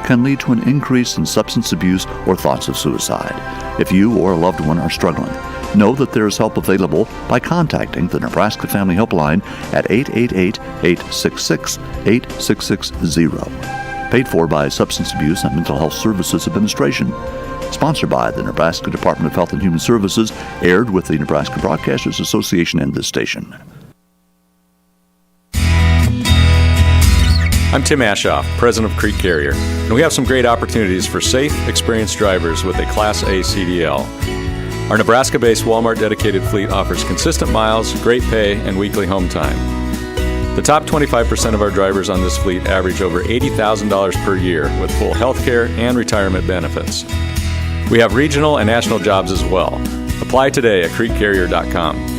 can lead to an increase in substance abuse or thoughts of suicide. If you or a loved one are struggling, know that there is help available by contacting the Nebraska Family Helpline at 888-866-8660. Paid for by Substance Abuse and Mental Health Services Administration. Sponsored by the Nebraska Department of Health and Human Services, aired with the Nebraska Broadcasters Association and this station. I'm Tim Ashoff, president of Creek Carrier, and we have some great opportunities for safe, experienced drivers with a Class A CDL. Our Nebraska-based Walmart dedicated fleet offers consistent miles, great pay, and weekly home time. The top 25% of our drivers on this fleet average over $80,000 per year with full health care and retirement benefits. We have regional and national jobs as well. Apply today at creekcarrier.com.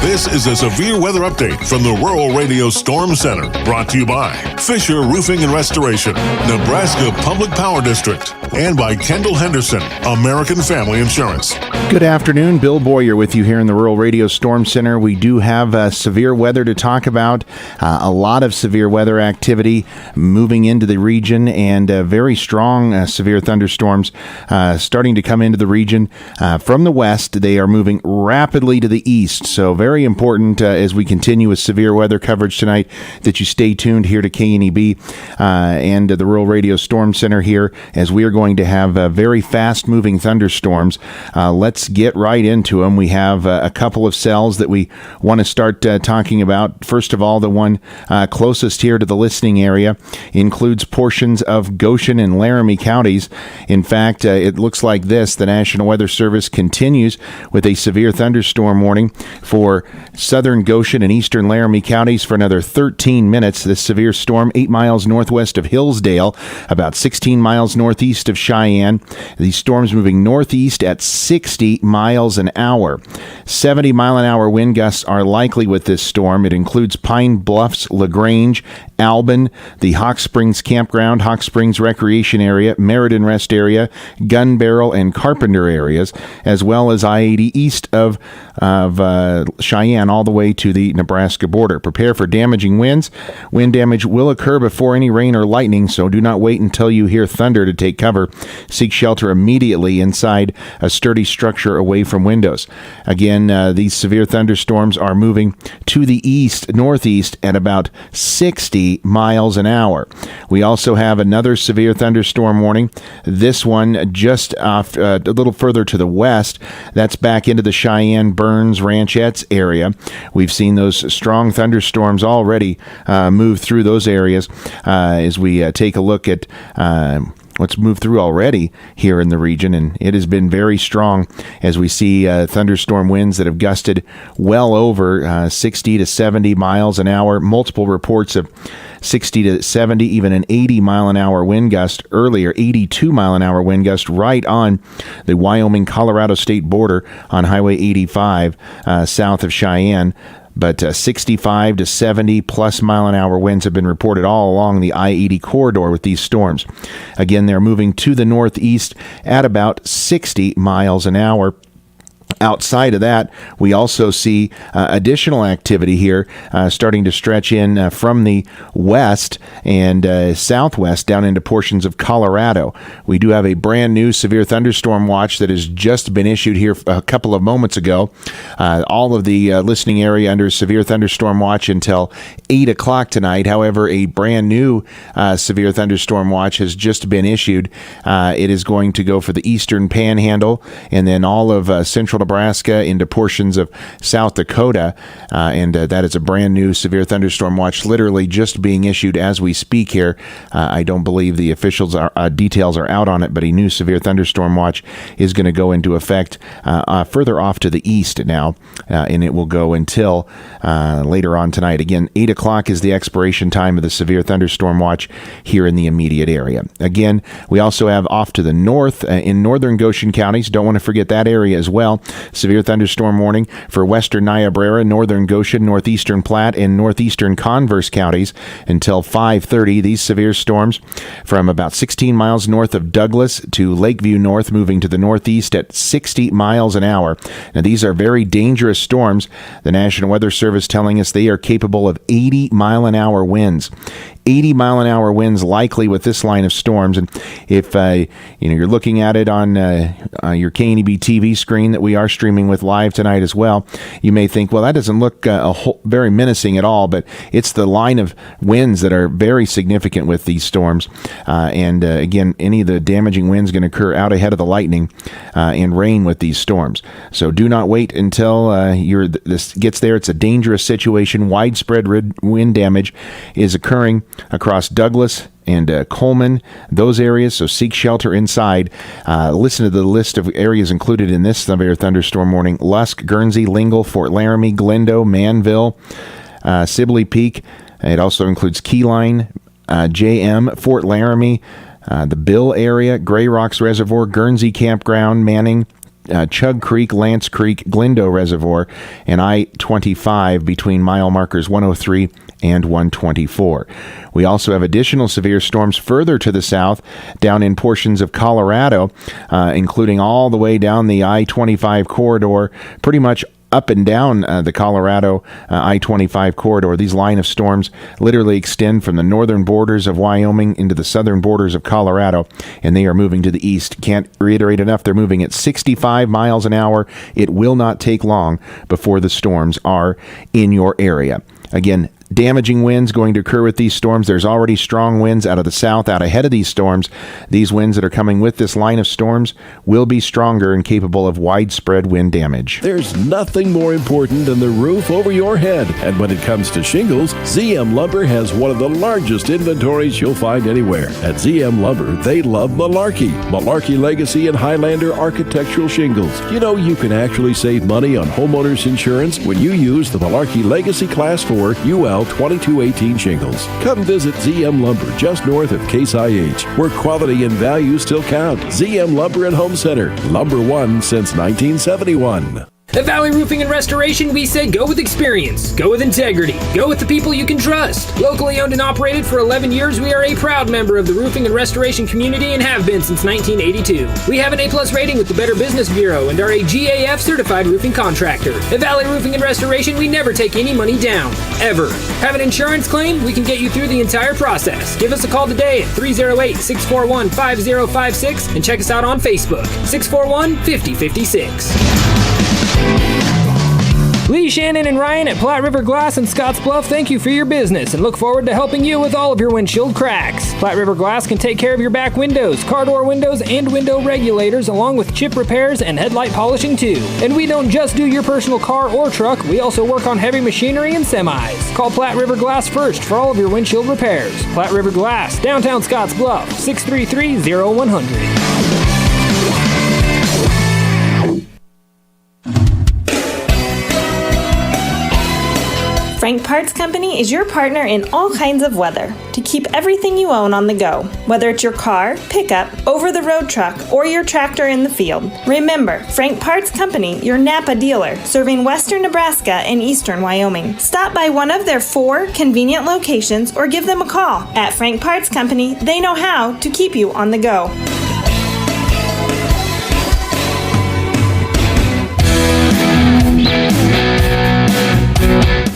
This is a severe weather update from the Rural Radio Storm Center, brought to you by Fisher Roofing and Restoration, Nebraska Public Power District, and by Kendall Henderson, American Family Insurance. Good afternoon. Bill Boyer with you here in the Rural Radio Storm Center. We do have severe weather to talk about, a lot of severe weather activity moving into the region, and very strong severe thunderstorms starting to come into the region from the west. They are moving rapidly to the east, so very important as we continue with severe weather coverage tonight that you stay tuned here to KNEB and the Rural Radio Storm Center here, as we are going to have very fast-moving thunderstorms. Let's get right into them. We have a couple of cells that we want to start talking about. First of all, the one closest here to the listening area includes portions of Goshen and Laramie counties. In fact, it looks like this. The National Weather Service continues with a severe thunderstorm warning for southern Goshen and eastern Laramie counties for another 13 minutes. This severe storm, 8 miles northwest of Hillsdale, about 16 miles northeast of Cheyenne. These storms moving northeast at 60 miles an hour. 70-mile-an-hour wind gusts are likely with this storm. It includes Pine Bluffs, LaGrange, Albin, the Hawk Springs Campground, Hawk Springs Recreation Area, Meriden Rest Area, Gun Barrel, and Carpenter areas, as well as I-80 east of Cheyenne all the way to the Nebraska border. Prepare for damaging winds. Wind damage will occur before any rain or lightning, so do not wait until you hear thunder to take cover. Seek shelter immediately inside a sturdy structure away from windows. Again, these severe thunderstorms are moving to the east, northeast at about 60 miles an hour. We also have another severe thunderstorm warning. This one just off a little further to the west. That's back into the Cheyenne, Burns, Ranchettes area. We've seen those strong thunderstorms already move through those areas as we take a look at what's moved through already here in the region, and it has been very strong as we see thunderstorm winds that have gusted well over 60 to 70 miles an hour. Multiple reports of 60 to 70, even an 80-mile-an-hour wind gust earlier, 82-mile-an-hour wind gust right on the Wyoming-Colorado state border on Highway 85 south of Cheyenne. But 65 to 70 plus mile-an-hour winds have been reported all along the I-80 corridor with these storms. Again, they're moving to the northeast at about 60 miles an hour. Outside of that, we also see additional activity here starting to stretch in from the west and southwest down into portions of Colorado. We do have a brand new severe thunderstorm watch that has just been issued here a couple of moments ago. All of the listening area under severe thunderstorm watch until 8 o'clock tonight. However, a brand new severe thunderstorm watch has just been issued. It is going to go for the eastern panhandle and then all of central Nebraska into portions of South Dakota, and that is a brand new severe thunderstorm watch literally just being issued as we speak here. I don't believe the officials details are out on it, but a new severe thunderstorm watch is going to go into effect further off to the east now, and it will go until later on tonight. Again, 8 o'clock is the expiration time of the severe thunderstorm watch here in the immediate area. Again, we also have off to the north in northern Goshen counties. Don't want to forget that area as well. Severe thunderstorm warning for western Niobrara, northern Goshen, northeastern Platte, and northeastern Converse counties until 5:30. These severe storms from about 16 miles north of Douglas to Lakeview North, moving to the northeast at 60 miles an hour. Now, these are very dangerous storms. The National Weather Service telling us they are capable of 80-mile-an-hour winds. 80-mile-an-hour winds likely with this line of storms. And if you're looking at it on your KNEB TV screen that we are streaming with live tonight as well, you may think, well, that doesn't look very menacing at all, but it's the line of winds that are very significant with these storms. Again, any of the damaging winds going to occur out ahead of the lightning and rain with these storms. So do not wait until this gets there. It's a dangerous situation. Widespread wind damage is occurring across Douglas and Coleman, those areas, so seek shelter inside. Listen to the list of areas included in this severe thunderstorm warning: Lusk, Guernsey, Lingle, Fort Laramie, Glendo, Manville, Sibley Peak. It also includes Keyline, JM, Fort Laramie, the Bill area, Gray Rocks Reservoir, Guernsey Campground, Manning, Chug Creek, Lance Creek, Glendo Reservoir, and I-25 between mile markers 103 and 124. We also have additional severe storms further to the south, down in portions of Colorado, including all the way down the I-25 corridor, pretty much up and down the Colorado I-25 corridor. These line of storms literally extend from the northern borders of Wyoming into the southern borders of Colorado, and they are moving to the east. Can't reiterate enough, they're moving at 65 miles an hour. It will not take long before the storms are in your area. Again, damaging winds going to occur with these storms. There's already strong winds out of the south out ahead of these storms. These winds that are coming with this line of storms will be stronger and capable of widespread wind damage. There's nothing more important than the roof over your head. And when it comes to shingles, ZM Lumber has one of the largest inventories you'll find anywhere. At ZM Lumber, they love Malarkey Legacy and Highlander architectural shingles. You know, you can actually save money on homeowners insurance when you use the Malarkey Legacy Class 4 UL 2218 shingles. Come visit ZM Lumber just north of Case IH, where quality and value still count. ZM Lumber and Home Center, Lumber One since 1971. At Valley Roofing and Restoration, we say go with experience, go with integrity, go with the people you can trust. Locally owned and operated for 11 years, we are a proud member of the roofing and restoration community and have been since 1982. We have an A+ rating with the Better Business Bureau and are a GAF certified roofing contractor. At Valley Roofing and Restoration, we never take any money down, ever. Have an insurance claim? We can get you through the entire process. Give us a call today at 308-641-5056 and check us out on Facebook, 641-5056. Lee, Shannon, and Ryan at Platte River Glass in Scottsbluff thank you for your business and look forward to helping you with all of your windshield cracks. Platte River Glass can take care of your back windows, car door windows, and window regulators, along with chip repairs and headlight polishing too. And we don't just do your personal car or truck, we also work on heavy machinery and semis. Call Platte River Glass first for all of your windshield repairs. Platte River Glass, downtown Scottsbluff, 633-0100. Frank Parts Company is your partner in all kinds of weather to keep everything you own on the go, whether it's your car, pickup, over-the-road truck, or your tractor in the field. Remember, Frank Parts Company, your Napa dealer, serving western Nebraska and eastern Wyoming. Stop by one of their 4 convenient locations or give them a call. At Frank Parts Company, they know how to keep you on the go.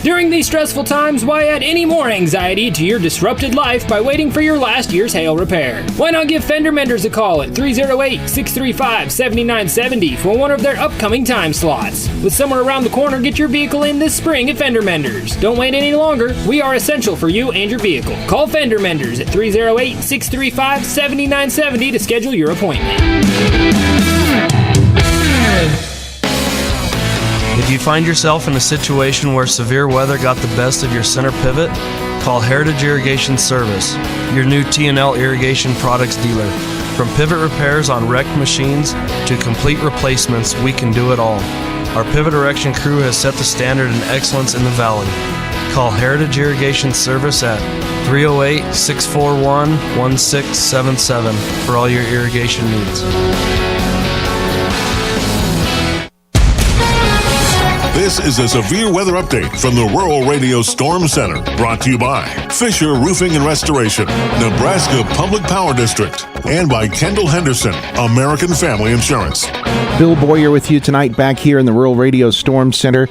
During these stressful times, why add any more anxiety to your disrupted life by waiting for your last year's hail repair? Why not give Fender Menders a call at 308-635-7970 for one of their upcoming time slots? With summer around the corner, get your vehicle in this spring at Fender Menders. Don't wait any longer. We are essential for you and your vehicle. Call Fender Menders at 308-635-7970 to schedule your appointment. If you find yourself in a situation where severe weather got the best of your center pivot, call Heritage Irrigation Service, your new T&L irrigation products dealer. From pivot repairs on wrecked machines to complete replacements, we can do it all. Our pivot erection crew has set the standard in excellence in the valley. Call Heritage Irrigation Service at 308-641-1677 for all your irrigation needs. This is a severe weather update from the Rural Radio Storm Center, brought to you by Fisher Roofing and Restoration, Nebraska Public Power District, and by Kendall Henderson, American Family Insurance. Bill Boyer with you tonight back here in the Rural Radio Storm Center.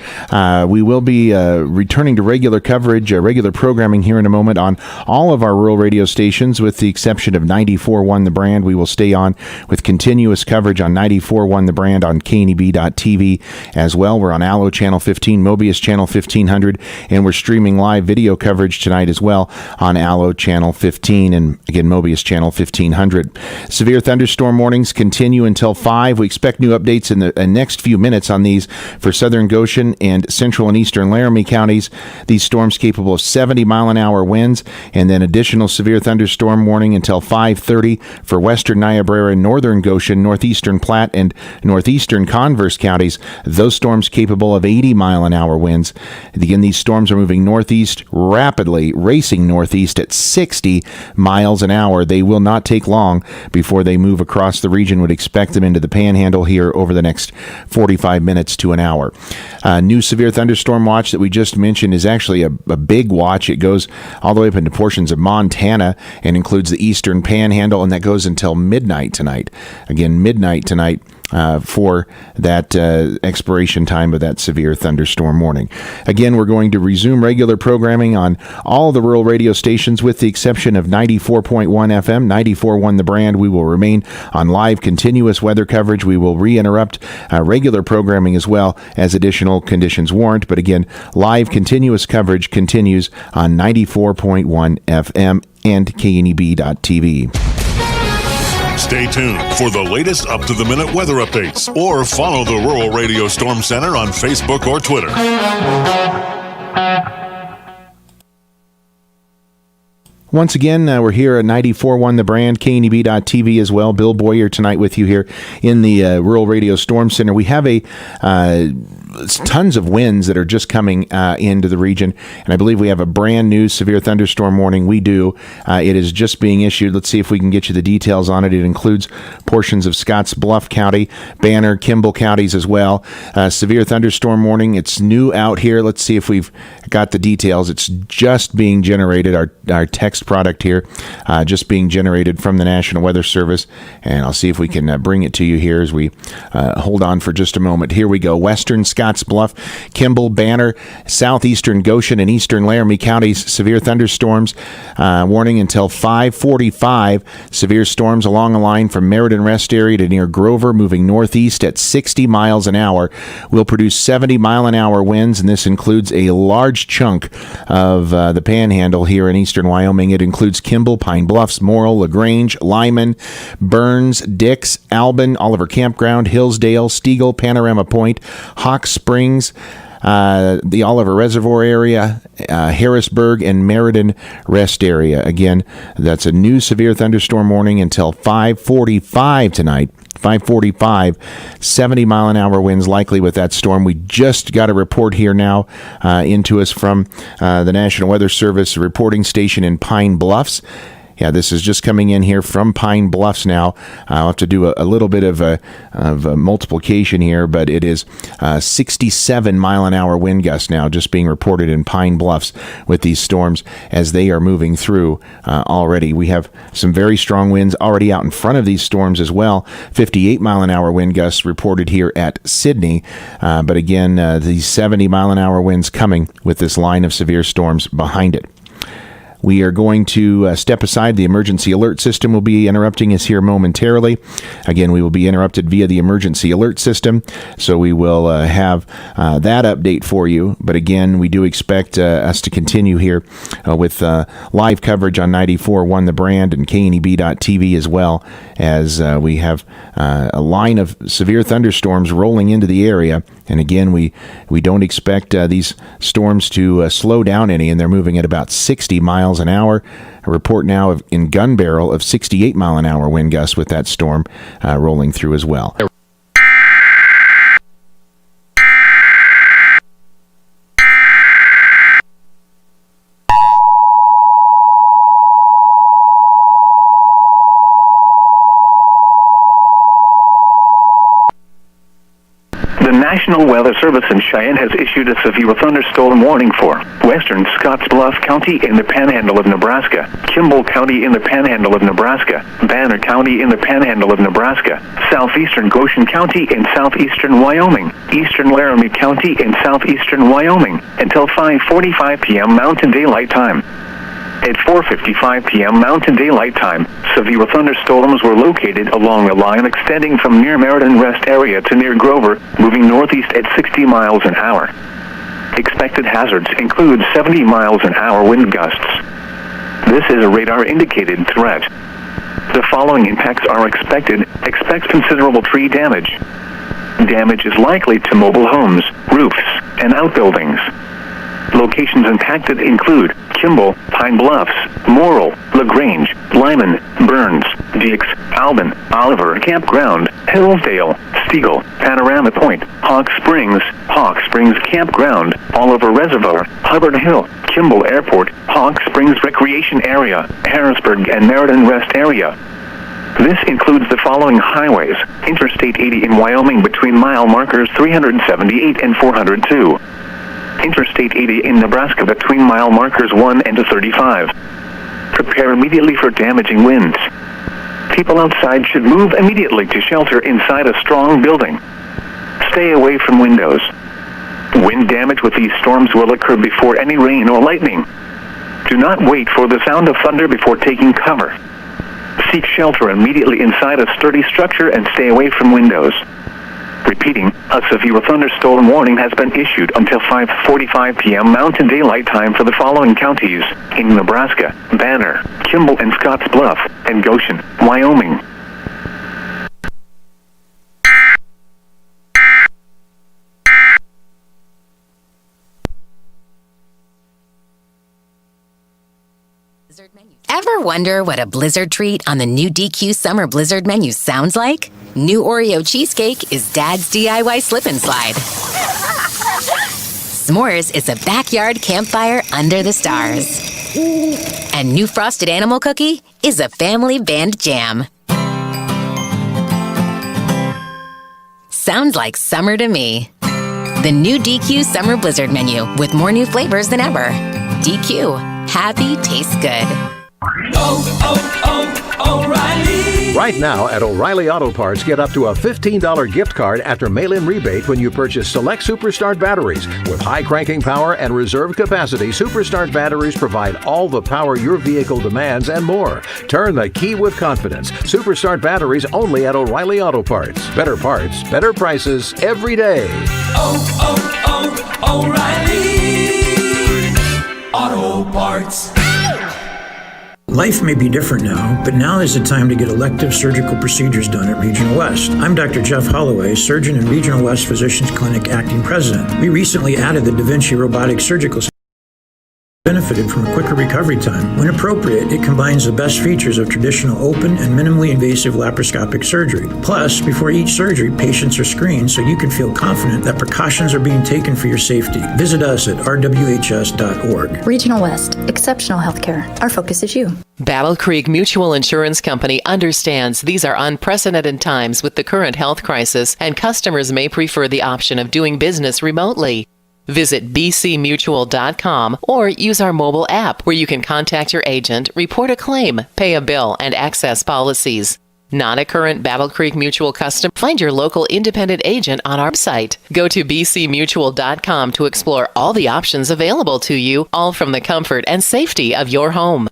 We will be returning to regular coverage, regular programming here in a moment on all of our rural radio stations, with the exception of 94.1 The Brand. We will stay on with continuous coverage on 94.1 The Brand on KNEB.TV as well. We're on Allo Channel 15, Mobius Channel 1500, and we're streaming live video coverage tonight as well on Allo Channel 15 and, again, Mobius Channel 1500. Severe thunderstorm warnings continue until 5. We expect new updates in the next few minutes on these for southern Goshen and central and eastern Laramie counties. These storms capable of 70-mile-an-hour winds, and then additional severe thunderstorm warning until 5:30 for western Niobrara, northern Goshen, northeastern Platte, and northeastern Converse counties. Those storms capable of 80-mile-an-hour winds. Again, these storms are moving northeast rapidly, racing northeast at 60 miles an hour. They will not take long before they move across the region. Would expect them into the Panhandle here over the next 45 minutes to an hour. New severe thunderstorm watch that we just mentioned is actually a big watch. It goes all the way up into portions of Montana and includes the eastern Panhandle, and that goes until midnight tonight. Again, midnight tonight for that expiration time of that severe thunderstorm warning. Again, we're going to resume regular programming on all the rural radio stations with the exception of 94.1 FM, 94.1 The Brand. We will remain on live continuous weather coverage. We will re-interrupt regular programming as well as additional conditions warrant. But again, live continuous coverage continues on 94.1 FM and KNEB.TV. Stay tuned for the latest up-to-the-minute weather updates, or follow the Rural Radio Storm Center on Facebook or Twitter. Once again, we're here at 94.1 The Brand, KNEB.TV as well. Bill Boyer tonight with you here in the Rural Radio Storm Center. We have tons of winds that are just coming into the region, and I believe we have a brand new severe thunderstorm warning. We do. It is just being issued. Let's see if we can get you the details on it. It includes portions of Scottsbluff County, Banner, Kimball counties as well. Severe thunderstorm warning. It's new out here. Let's see if we've got the details. It's just being generated. Our text product here, just being generated from the National Weather Service, and I'll see if we can bring it to you here as we hold on for just a moment. Here we go. Western Scottsbluff, Kimball, Banner, southeastern Goshen, and eastern Laramie counties, severe thunderstorms warning until 5:45. Severe storms along a line from Meriden Rest Area to near Grover, moving northeast at 60 miles an hour, will produce 70-mile-an-hour winds, and this includes a large chunk of the Panhandle here in eastern Wyoming. It includes Kimball, Pine Bluffs, Morrill, LaGrange, Lyman, Burns, Dix, Albin, Oliver Campground, Hillsdale, Stegall, Panorama Point, Hawk Springs, the Oliver Reservoir area, Harrisburg, and Meriden Rest Area. Again, that's a new severe thunderstorm warning until 5:45 tonight. 5:45, 70-mile-an-hour winds likely with that storm. We just got a report here now into us from the National Weather Service reporting station in Pine Bluffs. Yeah, this is just coming in here from Pine Bluffs now. I'll have to do a little bit of a multiplication here, but it is 67-mile-an-hour wind gusts now just being reported in Pine Bluffs with these storms as they are moving through already. We have some very strong winds already out in front of these storms as well. 58-mile-an-hour wind gusts reported here at Sydney. But again, these 70-mile-an-hour winds coming with this line of severe storms behind it. We are going to step aside. The emergency alert system will be interrupting us here momentarily. Again, we will be interrupted via the emergency alert system, so we will have that update for you. But again, we do expect us to continue here with live coverage on 94.1 The Brand and KNEB.TV as well, as we have a line of severe thunderstorms rolling into the area. And again, we don't expect these storms to slow down any, and they're moving at about 60 miles an hour. A report now in Gun Barrel of 68-mile-an-hour wind gusts with that storm rolling through as well. The National Weather Service in Cheyenne has issued a severe thunderstorm warning for western Scottsbluff County in the Panhandle of Nebraska, Kimball County in the Panhandle of Nebraska, Banner County in the Panhandle of Nebraska, southeastern Goshen County in southeastern Wyoming, eastern Laramie County in southeastern Wyoming, until 5:45 p.m. Mountain Daylight Time. At 4:55 p.m. Mountain Daylight Time, severe thunderstorms were located along a line extending from near Meriden Rest area to near Grover, moving northeast at 60 miles an hour. Expected hazards include 70 miles an hour wind gusts. This is a radar-indicated threat. The following impacts are expected. Expect considerable tree damage. Damage is likely to mobile homes, roofs, and outbuildings. Locations impacted include Kimball, Pine Bluffs, Morrill, LaGrange, Lyman, Burns, Dix, Alban, Oliver Campground, Hillsdale, Stegall, Panorama Point, Hawk Springs Campground, Oliver Reservoir, Hubbard Hill, Kimball Airport, Hawk Springs Recreation Area, Harrisburg and Meriden Rest Area. This includes the following highways: Interstate 80 in Wyoming between mile markers 378 and 402. Interstate 80 in Nebraska between mile markers 1 and 35. Prepare immediately for damaging winds. People outside should move immediately to shelter inside a strong building. Stay away from windows. Wind damage with these storms will occur before any rain or lightning. Do not wait for the sound of thunder before taking cover. Seek shelter immediately inside a sturdy structure and stay away from windows. Repeating, a severe thunderstorm warning has been issued until 5:45 p.m. Mountain Daylight Time for the following counties in Nebraska: Banner, Kimball and Scottsbluff, and Goshen, Wyoming. Ever wonder what a blizzard treat on the new DQ Summer Blizzard menu sounds like? New Oreo cheesecake is Dad's DIY slip and slide. S'mores is a backyard campfire under the stars. And new Frosted Animal Cookie is a family band jam. Sounds like summer to me. The new DQ Summer Blizzard menu with more new flavors than ever. DQ. Happy tastes good. O'Reilly! Right now at O'Reilly Auto Parts, get up to a $15 gift card after mail-in rebate when you purchase select Superstart batteries. With high cranking power and reserve capacity, Superstart batteries provide all the power your vehicle demands and more. Turn the key with confidence. Superstart batteries only at O'Reilly Auto Parts. Better parts, better prices every day. O'Reilly Auto Parts. Life may be different now, but now is the time to get elective surgical procedures done at Regional West. I'm Dr. Jeff Holloway, surgeon in Regional West Physicians Clinic, acting president. We recently added the Da Vinci robotic surgical system. Benefited from a quicker recovery time. When appropriate, it combines the best features of traditional open and minimally invasive laparoscopic surgery. Plus, before each surgery, patients are screened so you can feel confident that precautions are being taken for your safety. Visit us at rwhs.org. Regional West, exceptional healthcare. Our focus is you. Battle Creek Mutual Insurance Company understands these are unprecedented times with the current health crisis, and customers may prefer the option of doing business remotely. Visit bcmutual.com or use our mobile app where you can contact your agent, report a claim, pay a bill, and access policies. Not a current Battle Creek Mutual customer? Find your local independent agent on our site. Go to bcmutual.com to explore all the options available to you, all from the comfort and safety of your home.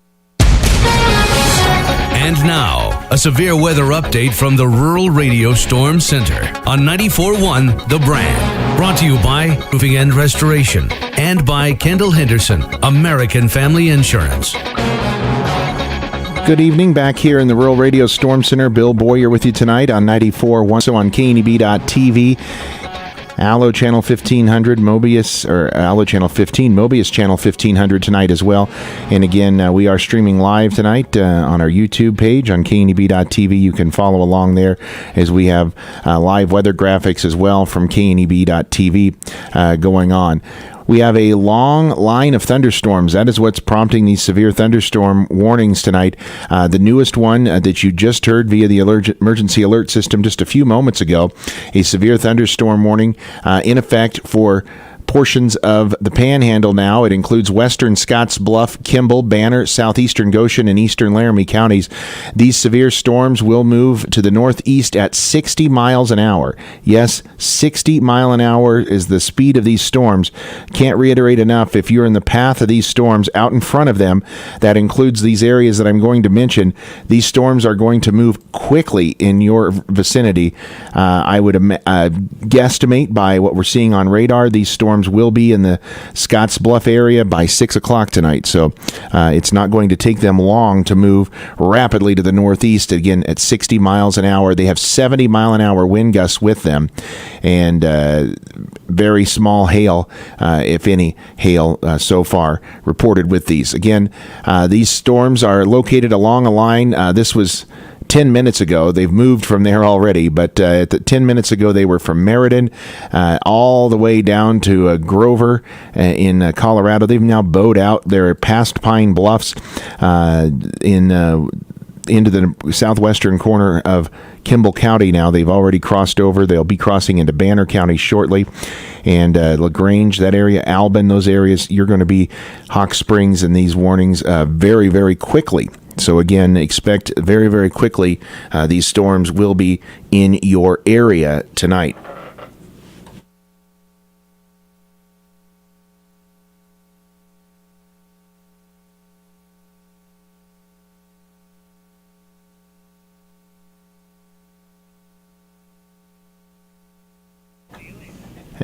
And now, a severe weather update from the Rural Radio Storm Center on 94.1 The Brand. Brought to you by Roofing and Restoration and by Kendall Henderson, American Family Insurance. Good evening, back here in the Rural Radio Storm Center. Bill Boyer with you tonight on 94.1, so on KNEB.TV. Allo Channel 1500, Mobius, or Allo Channel 15, Mobius Channel 1500 tonight as well. And again, we are streaming live tonight on our YouTube page on KNEB.TV. You can follow along there as we have live weather graphics as well from KNEB.TV going on. we have a long line of thunderstorms. That is what's prompting these severe thunderstorm warnings tonight. The newest one that you just heard via the emergency alert system just a few moments ago, a severe thunderstorm warning in effect for portions of the Panhandle now. It includes western Scottsbluff, Kimball, Banner, southeastern Goshen, and eastern Laramie counties. These severe storms will move to the northeast at 60 miles an hour. Yes, 60 mile an hour is the speed of these storms. Can't reiterate enough, if you're in the path of these storms, out in front of them, that includes these areas that I'm going to mention, these storms are going to move quickly in your vicinity. I would guesstimate by what we're seeing on radar, these storms will be in the Scottsbluff area by 6 o'clock tonight. So it's not going to take them long to move rapidly to the northeast, again, at 60 miles an hour. They have 70 mile an hour wind gusts with them, and very small hail, if any hail so far reported with these. Again, these storms are located along a line. This was 10 minutes ago. They've moved from there already, but 10 minutes ago they were from Meriden all the way down to Grover in Colorado. They've now bowed out. They're past Pine Bluffs into the southwestern corner of Kimball County now. They've already crossed over. They'll be crossing into Banner County shortly. And LaGrange, that area, Albin, those areas, you're going to be Hawk Springs in these warnings very, very quickly. So again, expect very, very quickly these storms will be in your area tonight.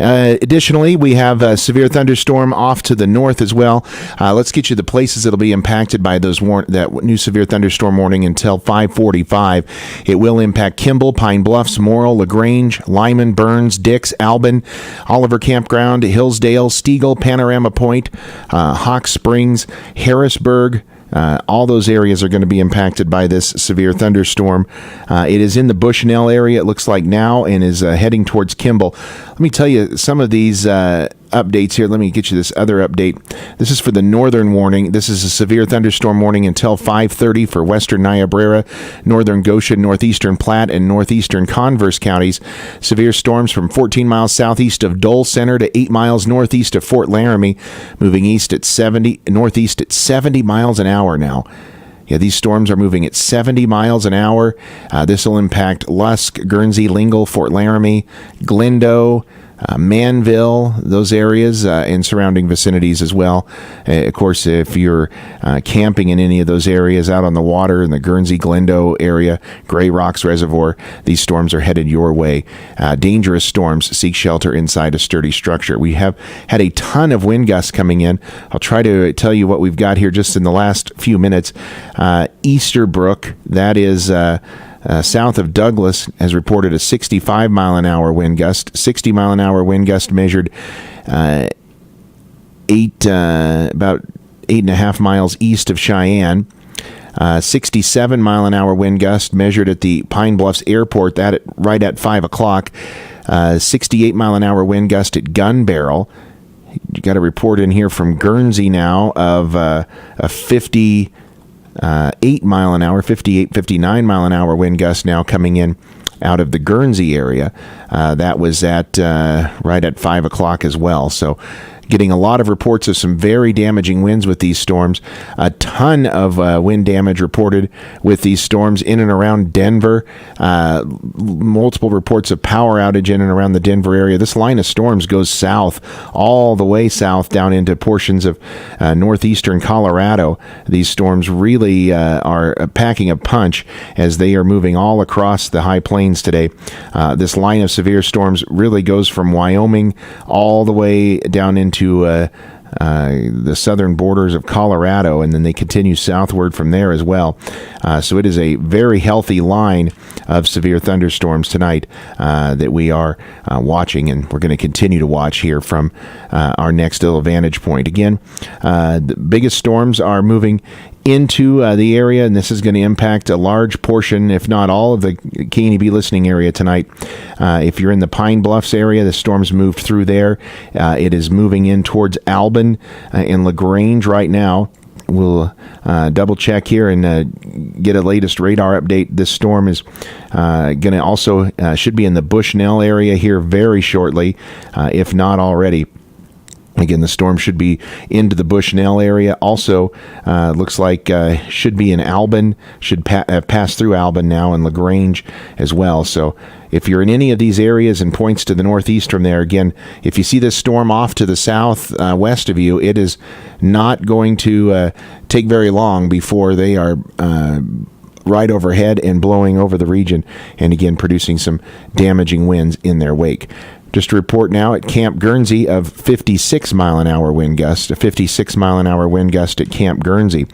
Additionally, we have a severe thunderstorm off to the north as well. Let's get you the places that will be impacted by that new severe thunderstorm warning until 5:45. It will impact Kimball, Pine Bluffs, Morrill, LaGrange, Lyman, Burns, Dix, Albin, Oliver Campground, Hillsdale, Stegall, Panorama Point, Hawk Springs, Harrisburg. All those areas are going to be impacted by this severe thunderstorm. It is in the Bushnell area, it looks like now, and is heading towards Kimball. Let me tell you some of these updates here. Let me get you this other update. This is for the northern warning. This is a severe thunderstorm warning until 5:30 for western Niobrara, northern Goshen, northeastern Platte, and northeastern Converse counties. Severe storms from 14 miles southeast of Dole Center to 8 miles northeast of Fort Laramie, moving northeast at 70 miles an hour now. Yeah, these storms are moving at 70 miles an hour. This will impact Lusk, Guernsey, Lingle, Fort Laramie, Glendo, Manville, those areas, and surrounding vicinities as well. Of course, if you're camping in any of those areas out on the water in the Guernsey, Glendo area, Gray Rocks Reservoir, these storms are headed your way. Dangerous storms, seek shelter inside a sturdy structure. We have had a ton of wind gusts coming in. I'll try to tell you what we've got here just in the last few minutes. Easterbrook, that is south of Douglas, has reported a 65 mile an hour wind gust. 60 mile an hour wind gust measured about 8.5 miles east of Cheyenne. 67 mile an hour wind gust measured at the Pine Bluffs Airport, right at 5 o'clock. 68 mile an hour wind gust at Gun Barrel. You got a report in here from Guernsey now of a 58 mile an hour, 59 mile an hour wind gust now coming in out of the Guernsey area. That was at right at 5 o'clock as well. So getting a lot of reports of some very damaging winds with these storms. A ton of wind damage reported with these storms in and around Denver. Multiple reports of power outage in and around the Denver area. This line of storms goes south, all the way south down into portions of northeastern Colorado. These storms really are packing a punch as they are moving all across the high plains today. This line of severe storms really goes from Wyoming all the way down into the southern borders of Colorado, and then they continue southward from there as well. So it is a very healthy line of severe thunderstorms tonight that we are watching, and we're going to continue to watch here from our next little vantage point. Again, the biggest storms are moving into the area, and this is going to impact a large portion, if not all, of the K&EB listening area tonight. If you're in the Pine Bluffs area, the storm's moved through there. It is moving in towards Albin and LaGrange right now. We'll double check here and get a latest radar update. This storm is going to also should be in the Bushnell area here very shortly, if not already. Again, the storm should be into the Bushnell area. Also, looks like should be in Albin, should pass through Albin now, and LaGrange as well. So if you're in any of these areas and points to the northeast from there, again, if you see this storm off to the southwest of you, it is not going to take very long before they are right overhead and blowing over the region, and again, producing some damaging winds in their wake. Just a report now at Camp Guernsey of 56 mile an hour wind gust, a 56 mile an hour wind gust at Camp Guernsey.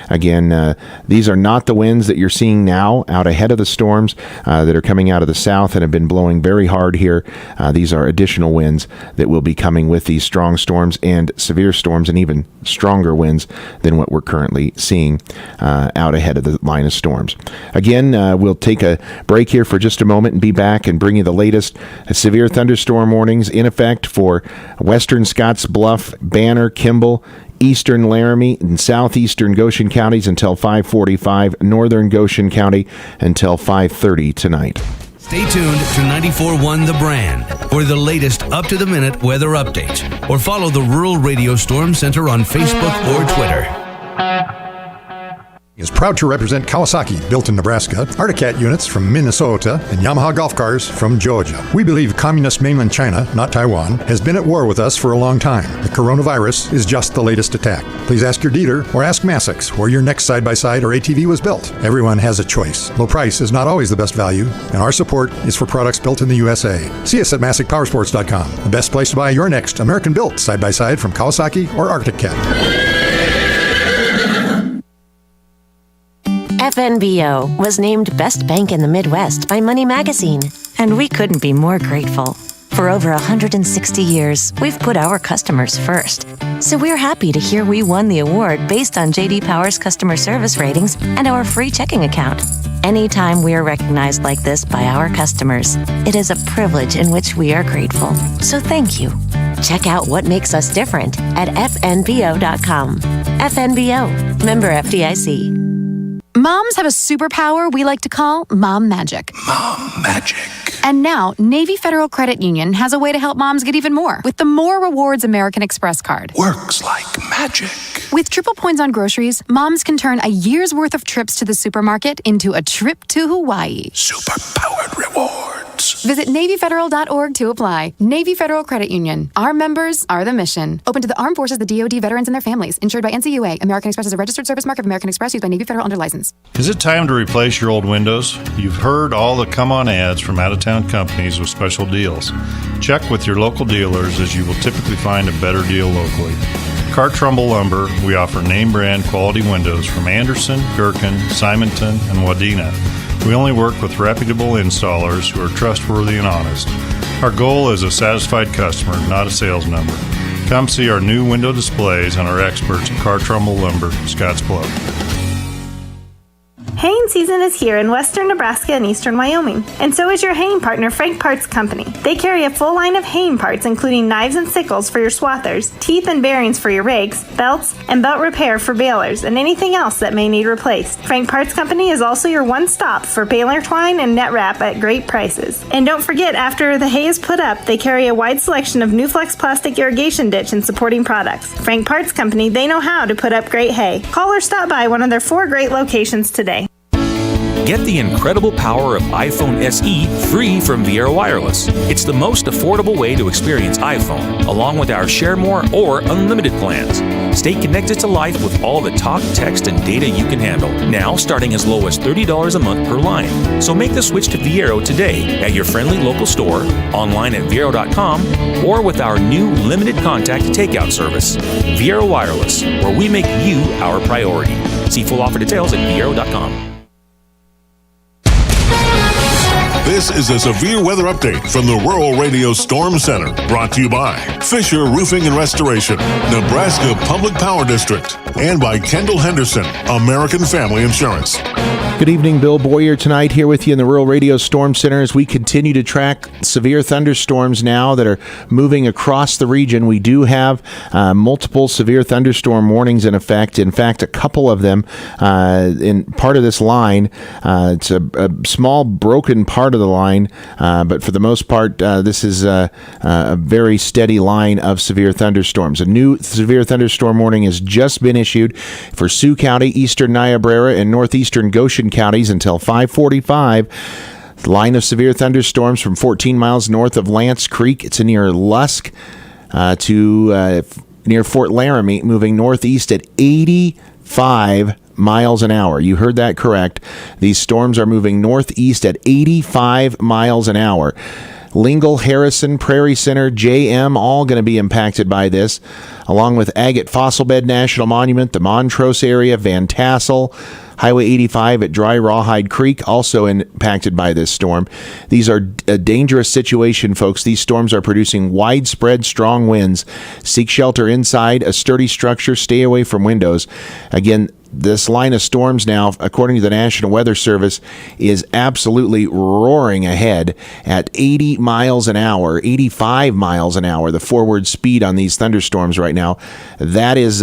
Again, these are not the winds that you're seeing now out ahead of the storms that are coming out of the south and have been blowing very hard here. These are additional winds that will be coming with these strong storms and severe storms, and even stronger winds than what we're currently seeing out ahead of the line of storms. Again, we'll take a break here for just a moment and be back and bring you the latest severe thunderstorm warnings in effect for western Scottsbluff, Banner, Kimball, eastern Laramie, and southeastern Goshen counties until 5:45, northern Goshen County until 5:30 tonight. Stay tuned to 94.1 The Brand for the latest up-to-the-minute weather updates, or follow the Rural Radio Storm Center on Facebook or Twitter. Is proud to represent Kawasaki, built in Nebraska, Articat units from Minnesota, and Yamaha golf cars from Georgia. We believe communist mainland China, not Taiwan, has been at war with us for a long time. The coronavirus is just the latest attack. Please ask your dealer or ask Massex where your next side-by-side or ATV was built. Everyone has a choice. Low price is not always the best value, and our support is for products built in the USA. See us at MassicPowersports.com, the best place to buy your next American-built side-by-side from Kawasaki or Articat. FNBO was named Best Bank in the Midwest by Money Magazine, and we couldn't be more grateful. For over 160 years, we've put our customers first. So we're happy to hear we won the award based on J.D. Power's customer service ratings and our free checking account. Anytime we are recognized like this by our customers, it is a privilege in which we are grateful. So thank you. Check out what makes us different at fnbo.com. FNBO, member FDIC. Moms have a superpower we like to call Mom Magic. Mom Magic. And now, Navy Federal Credit Union has a way to help moms get even more with the More Rewards American Express card. Works like magic. With triple points on groceries, moms can turn a year's worth of trips to the supermarket into a trip to Hawaii. Super-powered rewards. Visit NavyFederal.org to apply. Navy Federal Credit Union. Our members are the mission. Open to the armed forces, the DoD, veterans, and their families. Insured by NCUA. American Express is a registered service mark of American Express used by Navy Federal under license. Is it time to replace your old windows? You've heard all the come-on ads from out-of-town companies with special deals. Check with your local dealers, as you will typically find a better deal locally. Car Trumbull Lumber, we offer name-brand quality windows from Anderson, Gherkin, Simonton, and Wadena. We only work with reputable installers who are trustworthy and honest. Our goal is a satisfied customer, not a sales number. Come see our new window displays and our experts at Car Trumbull Lumber, Scottsbluff. Haying season is here in western Nebraska and eastern Wyoming, and so is your haying partner, Frank Parts Company. They carry a full line of haying parts, including knives and sickles for your swathers, teeth and bearings for your rakes, belts, and belt repair for balers, and anything else that may need replaced. Frank Parts Company is also your one-stop for baler twine and net wrap at great prices. And don't forget, after the hay is put up, they carry a wide selection of New Flex plastic irrigation ditch and supporting products. Frank Parts Company, they know how to put up great hay. Call or stop by one of their 4 great locations today. Get the incredible power of iPhone SE free from Viera Wireless. It's the most affordable way to experience iPhone, along with our Share More or Unlimited plans. Stay connected to life with all the talk, text, and data you can handle. Now starting as low as $30 a month per line. So make the switch to Viera today at your friendly local store, online at Viera.com, or with our new limited contact takeout service. Viera Wireless, where we make you our priority. See full offer details at Viera.com. This is a severe weather update from the Rural Radio Storm Center, brought to you by Fisher Roofing and Restoration, Nebraska Public Power District, and by Kendall Henderson, American Family Insurance. Good evening, Bill Boyer tonight here with you in the Rural Radio Storm Center as we continue to track severe thunderstorms now that are moving across the region. We do have multiple severe thunderstorm warnings in effect. In fact, a couple of them in part of this line. It's a small broken part of the line, but for the most part, this is a very steady line of severe thunderstorms. A new severe thunderstorm warning has just been issued for Sioux County, eastern Niobrara, and northeastern Goshen counties until 5:45. The line of severe thunderstorms from 14 miles north of Lance Creek. It's near Lusk to near Fort Laramie, moving northeast at 85 miles an hour. You heard that correct. These storms are moving northeast at 85 miles an hour. Lingle, Harrison, Prairie Center, JM, all going to be impacted by this, along with Agate Fossil Bed National Monument, the Montrose area, Van Tassel, Highway 85 at Dry Rawhide Creek, also impacted by this storm. These are a dangerous situation, folks. These storms are producing widespread strong winds. Seek shelter inside a sturdy structure. Stay away from windows. Again, this line of storms now, according to the National Weather Service, is absolutely roaring ahead at 80 miles an hour, 85 miles an hour, the forward speed on these thunderstorms right now. That is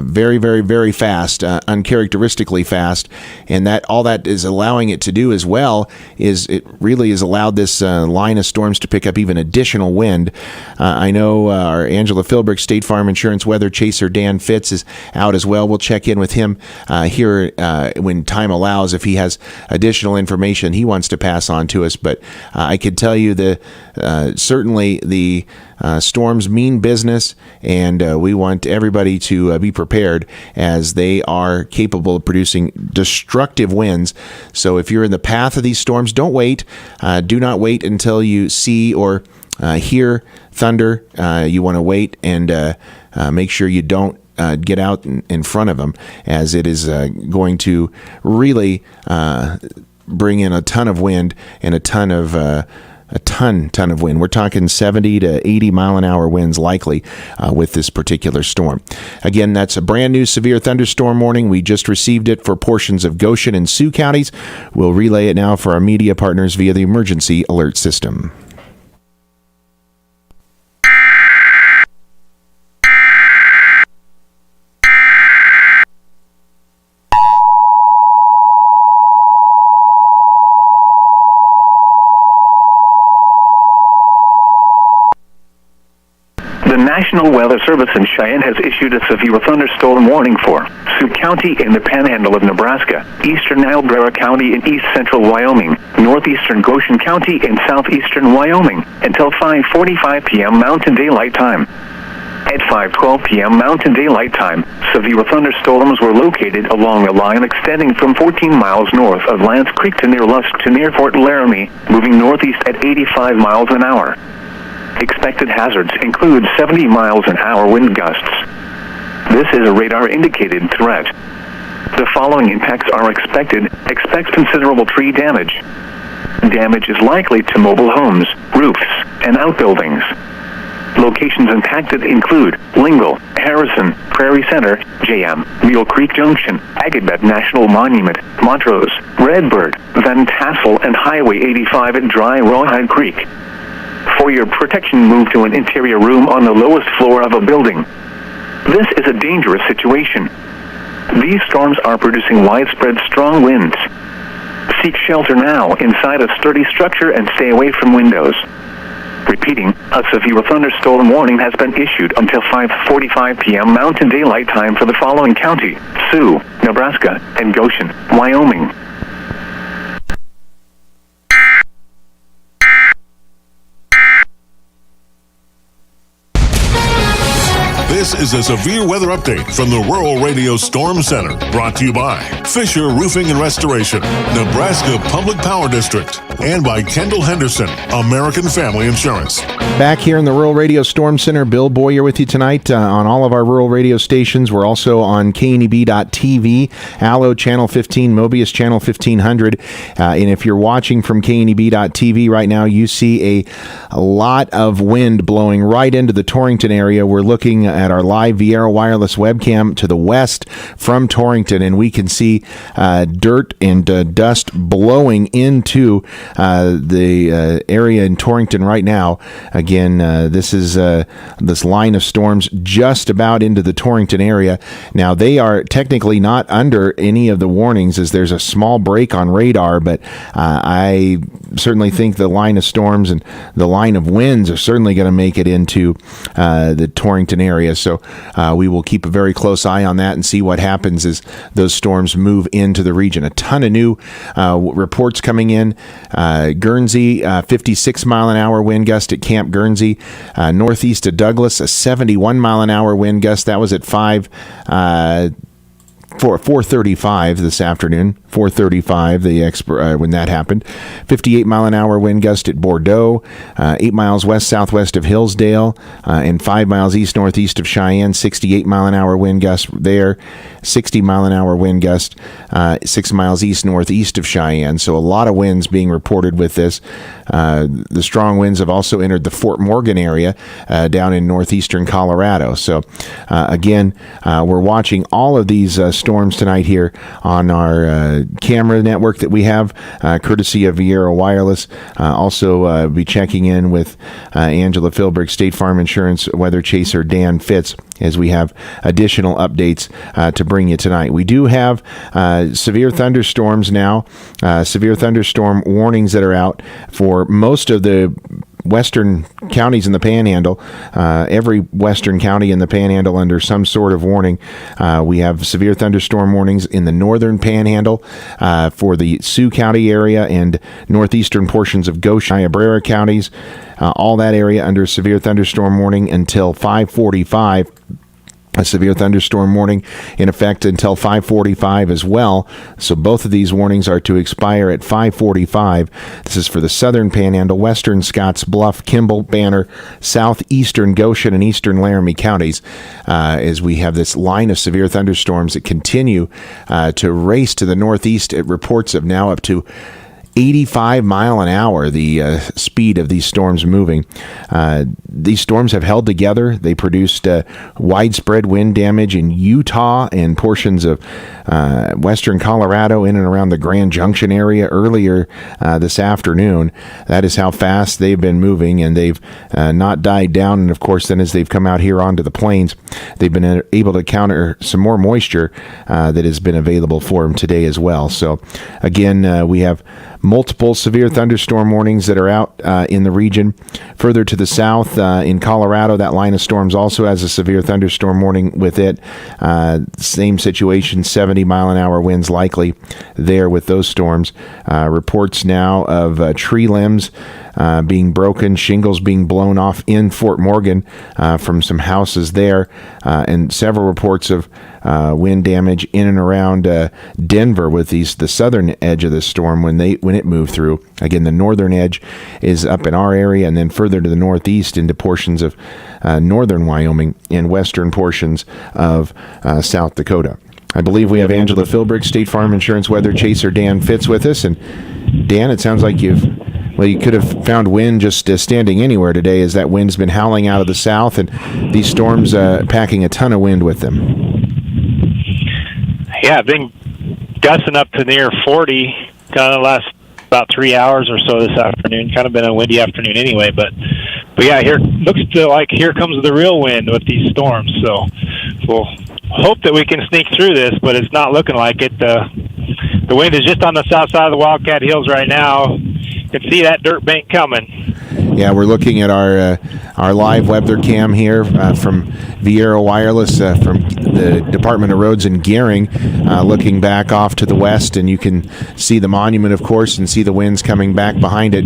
very, very, very fast, uncharacteristically fast, and that all that is allowing it to do as well is it really has allowed this line of storms to pick up even additional wind. I know our Angela Philbrick State Farm Insurance weather chaser Dan Fitz is out as well. We'll check in with him here when time allows if he has additional information he wants to pass on to us. But I could tell you certainly the storms mean business, and we want everybody to be prepared as they are capable of producing destructive winds. So if you're in the path of these storms, don't wait. Do not wait until you see or hear thunder. You want to wait and make sure you don't get out in front of them, as it is going to really bring in a ton of wind and a ton of wind. We're talking 70 to 80 mile an hour winds likely with this particular storm. Again, that's a brand new severe thunderstorm warning. We just received it for portions of Goshen and Sioux counties. We'll relay it now for our media partners via the emergency alert system. The National Weather Service in Cheyenne has issued a severe thunderstorm warning for Sioux County in the Panhandle of Nebraska, eastern Niobrara County in east central Wyoming, northeastern Goshen County in southeastern Wyoming until 5:45 p.m. Mountain Daylight Time. At 5:12 p.m. Mountain Daylight Time, severe thunderstorms were located along a line extending from 14 miles north of Lance Creek to near Lusk to near Fort Laramie, moving northeast at 85 miles an hour. Expected hazards include 70 miles an hour wind gusts. This is a radar-indicated threat. The following impacts are expected. Expect considerable tree damage. Damage is likely to mobile homes, roofs, and outbuildings. Locations impacted include Lingle, Harrison, Prairie Center, JM, Mule Creek Junction, Agate National Monument, Montrose, Redbird, Van Tassel, and Highway 85 at Dry Rawhide Creek. For your protection, move to an interior room on the lowest floor of a building. This is a dangerous situation. These storms are producing widespread strong winds. Seek shelter now inside a sturdy structure and stay away from windows. Repeating, a severe thunderstorm warning has been issued until 5:45 p.m. Mountain Daylight Time for the following county: Sioux, Nebraska, and Goshen, Wyoming. This is a severe weather update from the Rural Radio Storm Center, brought to you by Fisher Roofing and Restoration, Nebraska Public Power District, and by Kendall Henderson, American Family Insurance. Back here in the Rural Radio Storm Center, Bill Boyer with you tonight on all of our rural radio stations. We're also on KNEB.TV, Allo Channel 15, Mobius Channel 1500. And if you're watching from KNEB.TV right now, you see a lot of wind blowing right into the Torrington area. We're looking at our live Viera wireless webcam to the west from Torrington, and we can see dirt and dust blowing into the area in Torrington right now. Again, this is this line of storms just about into the Torrington area. Now, they are technically not under any of the warnings as there's a small break on radar, but I certainly think the line of storms and the line of winds are certainly going to make it into the Torrington area. So we will keep a very close eye on that and see what happens as those storms move into the region. A ton of new reports coming in. Guernsey, 56 mile an hour wind gust at Camp Guernsey. Northeast of Douglas, a 71 mile an hour wind gust. That was at 4:35 this afternoon. 4:35 when that happened. 58 mile an hour wind gust at Bordeaux, 8 miles west southwest of Hillsdale, and 5 miles east northeast of Cheyenne. 68 mile an hour wind gust there. 60 mile an hour wind gust 6 miles east northeast of Cheyenne. So a lot of winds being reported with this. The strong winds have also entered the Fort Morgan area down in northeastern Colorado. So again, we're watching all of these storms tonight here on our camera network that we have, courtesy of Viera Wireless. Also be checking in with Angela Philbrick, State Farm Insurance Weather Chaser Dan Fitz, as we have additional updates to bring you tonight. We do have severe thunderstorms now, severe thunderstorm warnings that are out for most of the western counties in the Panhandle. Every western county in the Panhandle under some sort of warning. We have severe thunderstorm warnings in the northern Panhandle for the Sioux County area and northeastern portions of Goshen, Niobrara counties. All that area under severe thunderstorm warning until 5:45. A severe thunderstorm warning in effect until 5:45 as well. So both of these warnings are to expire at 5:45. This is for the southern Panhandle, western Scottsbluff, Kimball, Banner, southeastern Goshen, and eastern Laramie counties, as we have this line of severe thunderstorms that continue to race to the northeast at reports of now up to 85 mile an hour, the speed of these storms moving. These storms have held together. They produced widespread wind damage in Utah and portions of western Colorado in and around the Grand Junction area earlier this afternoon. That is how fast they've been moving, and they've not died down. And of course, then as they've come out here onto the plains, they've been able to counter some more moisture that has been available for them today as well. So again, we have multiple severe thunderstorm warnings that are out in the region. Further to the south, in Colorado, that line of storms also has a severe thunderstorm warning with it. Same situation, 70 mile an hour winds likely there with those storms. Reports now of tree limbs being broken, shingles being blown off in Fort Morgan from some houses there, and several reports of wind damage in and around Denver with the southern edge of the storm when it moved through. Again, the northern edge is up in our area, and then further to the northeast into portions of northern Wyoming and western portions of South Dakota. I believe we have Angela Philbrick, State Farm Insurance Weather Chaser Dan Fitz with us. And Dan, it sounds like you could have found wind just studying anywhere today, as that wind's been howling out of the south, and these storms packing a ton of wind with them. Yeah, I've been gusting up to near 40 kind of the last about 3 hours or so this afternoon. Kind of been a windy afternoon anyway, but yeah, here looks like here comes the real wind with these storms. So we'll hope that we can sneak through this, but it's not looking like it. The wind is just on the south side of the Wildcat Hills right now. You can see that dirt bank coming. Yeah, we're looking at our live weather cam here from Viera Wireless from the Department of Roads in Gering, looking back off to the west, and you can see the monument, of course, and see the winds coming back behind it.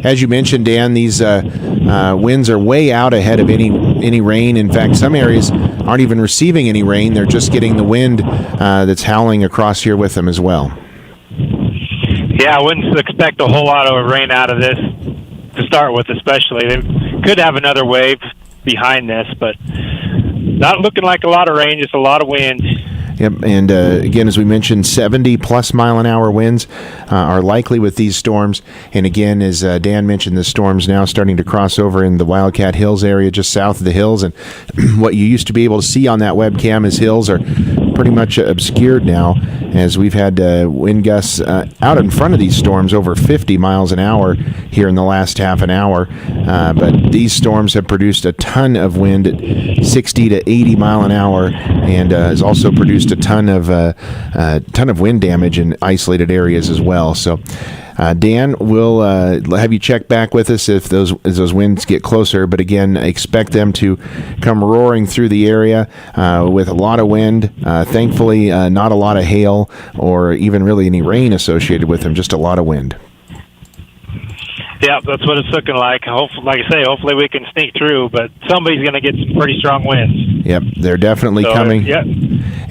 As you mentioned, Dan, these winds are way out ahead of any rain. In fact, some areas aren't even receiving any rain. They're just getting the wind that's howling across here with them as well. Yeah, I wouldn't expect a whole lot of rain out of this to start with, especially. They could have another wave behind this, but not looking like a lot of rain, just a lot of wind. Yep, and again, as we mentioned, 70-plus mile-an-hour winds are likely with these storms. And again, as Dan mentioned, the storm's now starting to cross over in the Wildcat Hills area just south of the hills. And what you used to be able to see on that webcam as hills are pretty much obscured now, as we've had wind gusts out in front of these storms over 50 miles an hour here in the last half an hour. But these storms have produced a ton of wind at 60 to 80 mile an hour, and has also produced a ton of wind damage in isolated areas as well. So, Dan, we'll have you check back with us if those winds get closer. But again, expect them to come roaring through the area with a lot of wind. Thankfully, not a lot of hail or even really any rain associated with them. Just a lot of wind. Yeah, that's what it's looking like. Like I say, hopefully we can sneak through, but somebody's going to get some pretty strong winds. Yep, they're definitely coming. Yep.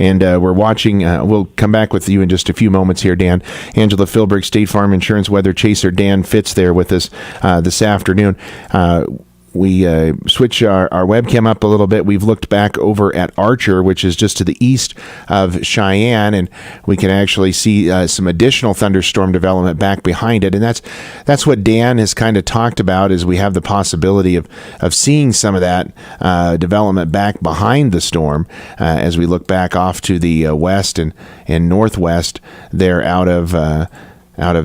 And we're watching. We'll come back with you in just a few moments here, Dan. Angela Philbrick, State Farm Insurance Weather Chaser Dan Fitz there with us this afternoon. We switch our webcam up a little bit. We've looked back over at Archer, which is just to the east of Cheyenne, and we can actually see some additional thunderstorm development back behind it. And that's what Dan has kind of talked about, is we have the possibility of seeing some of that development back behind the storm as we look back off to the west and northwest there out of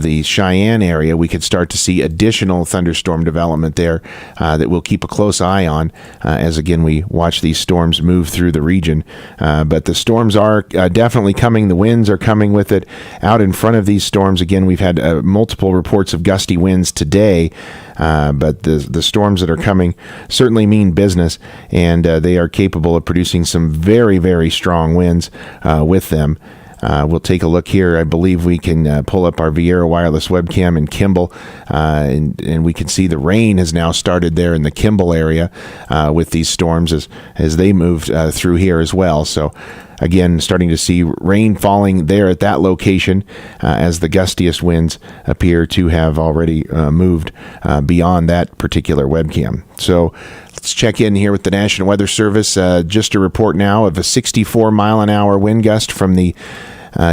the Cheyenne area. We could start to see additional thunderstorm development there that we'll keep a close eye on as, again, we watch these storms move through the region. But the storms are definitely coming. The winds are coming with it. Out in front of these storms, again, we've had multiple reports of gusty winds today, but the storms that are coming certainly mean business, and they are capable of producing some very, very strong winds with them. We'll take a look here. I believe we can pull up our Viera wireless webcam in Kimball, and we can see the rain has now started there in the Kimball area with these storms as they moved through here as well. So, again, starting to see rain falling there at that location as the gustiest winds appear to have already moved beyond that particular webcam. So let's check in here with the National Weather Service. Just a report now of a 64-mile-an-hour wind gust from the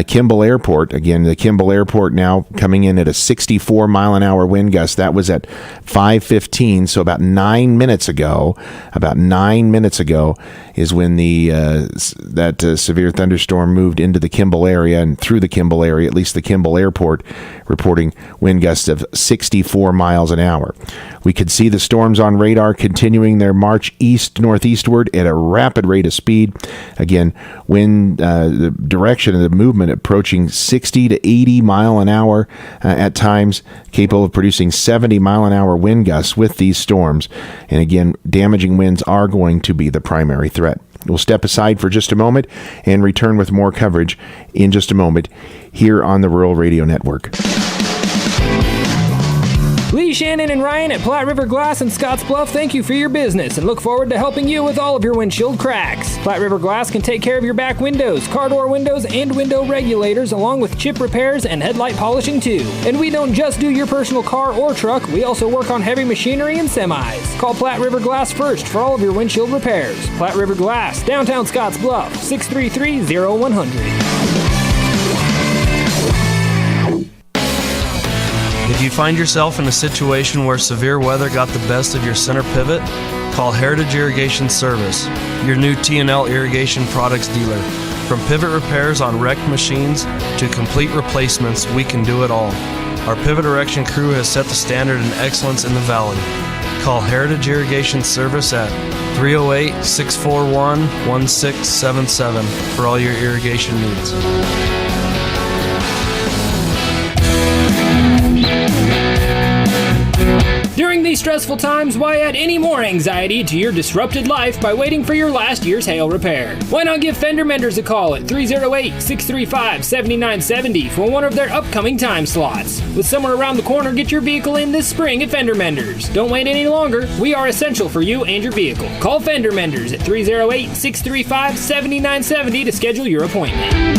Kimball Airport. Again, the Kimball Airport now coming in at a 64-mile-an-hour wind gust. That was at 5:15, so about 9 minutes ago. About 9 minutes ago is when that severe thunderstorm moved into the Kimball area and through the Kimball area, at least the Kimball Airport, reporting wind gusts of 64 miles an hour. We could see the storms on radar continuing their march east-northeastward at a rapid rate of speed. Again, wind, the direction of the movement approaching 60 to 80 mile an hour at times, capable of producing 70 mile an hour wind gusts with these storms. And again, damaging winds are going to be the primary threat. We'll step aside for just a moment and return with more coverage in just a moment here on the Rural Radio Network. Lee, Shannon, and Ryan at Platte River Glass in Scottsbluff thank you for your business and look forward to helping you with all of your windshield cracks. Platte River Glass can take care of your back windows, car door windows, and window regulators, along with chip repairs and headlight polishing too. And we don't just do your personal car or truck, we also work on heavy machinery and semis. Call Platte River Glass first for all of your windshield repairs. Platte River Glass, downtown Scottsbluff, 633-0100. If you find yourself in a situation where severe weather got the best of your center pivot, call Heritage Irrigation Service, your new T&L irrigation products dealer. From pivot repairs on wrecked machines to complete replacements, we can do it all. Our pivot erection crew has set the standard in excellence in the valley. Call Heritage Irrigation Service at 308-641-1677 for all your irrigation needs. During these stressful times, why add any more anxiety to your disrupted life by waiting for your last year's hail repair? Why not give Fender Menders a call at 308-635-7970 for one of their upcoming time slots? With summer around the corner, get your vehicle in this spring at Fender Menders. Don't wait any longer. We are essential for you and your vehicle. Call Fender Menders at 308-635-7970 to schedule your appointment.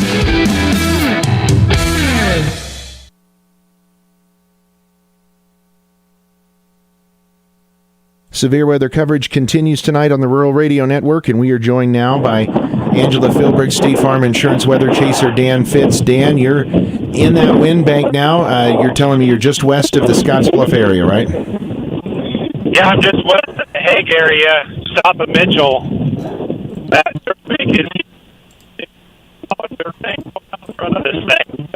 Severe weather coverage continues tonight on the Rural Radio Network, and we are joined now by Angela Philbrick, State Farm Insurance Weather Chaser Dan Fitz. Dan, you're in that wind bank now. You're telling me you're just west of the Scottsbluff area, right? Yeah, I'm just west of the Hague area, south of Mitchell. That bank is in front of this thing.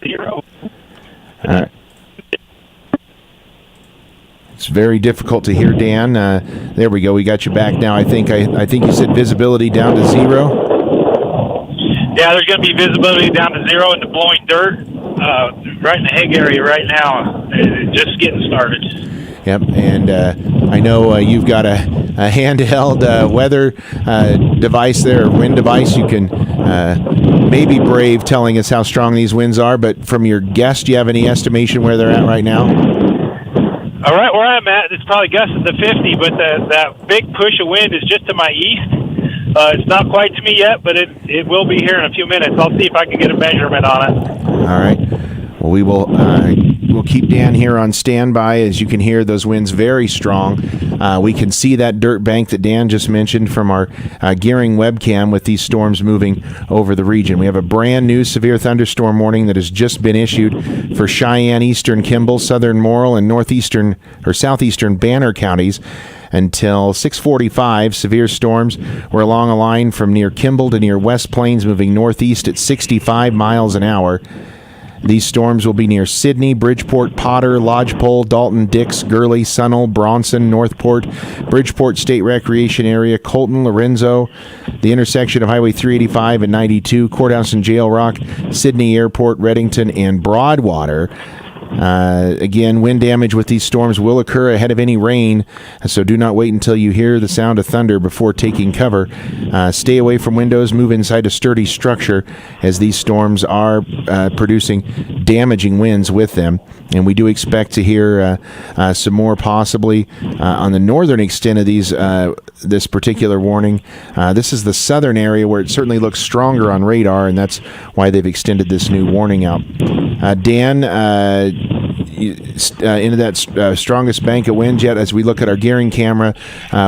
Zero. It's very difficult to hear, Dan. There we go. We got you back now. I think you said visibility down to zero. Yeah, there's going to be visibility down to zero and the blowing dirt right in the Hague area right now. It's just getting started. Yep, and I know you've got a handheld weather device there, wind device. You can maybe brave telling us how strong these winds are, but from your guess, do you have any estimation where they're at right now? All right, where I'm at, it's probably gusting to 50, but that big push of wind is just to my east. It's not quite to me yet, but it will be here in a few minutes. I'll see if I can get a measurement on it. All right. Well, we'll keep Dan here on standby. As you can hear, those winds very strong. We can see that dirt bank that Dan just mentioned from our Gearing webcam with these storms moving over the region. We have a brand new severe thunderstorm warning that has just been issued for Cheyenne, eastern Kimball, southern Morrill, and northeastern or southeastern Banner counties. Until 6:45, severe storms were along a line from near Kimball to near West Plains, moving northeast at 65 miles an hour. These storms will be near Sidney, Bridgeport, Potter, Lodgepole, Dalton, Dix, Gurley, Sunol, Bronson, Northport, Bridgeport State Recreation Area, Colton, Lorenzo, the intersection of Highway 385 and 92, Courthouse and Jail Rock, Sidney Airport, Reddington, and Broadwater. Again, wind damage with these storms will occur ahead of any rain, so do not wait until you hear the sound of thunder before taking cover. Stay away from windows, move inside a sturdy structure, as these storms are producing damaging winds with them. And we do expect to hear some more possibly on the northern extent of this particular warning. This is the southern area where it certainly looks stronger on radar, and that's why they've extended this new warning out. Dan, into that strongest bank of wind yet. As we look at our Gearing camera,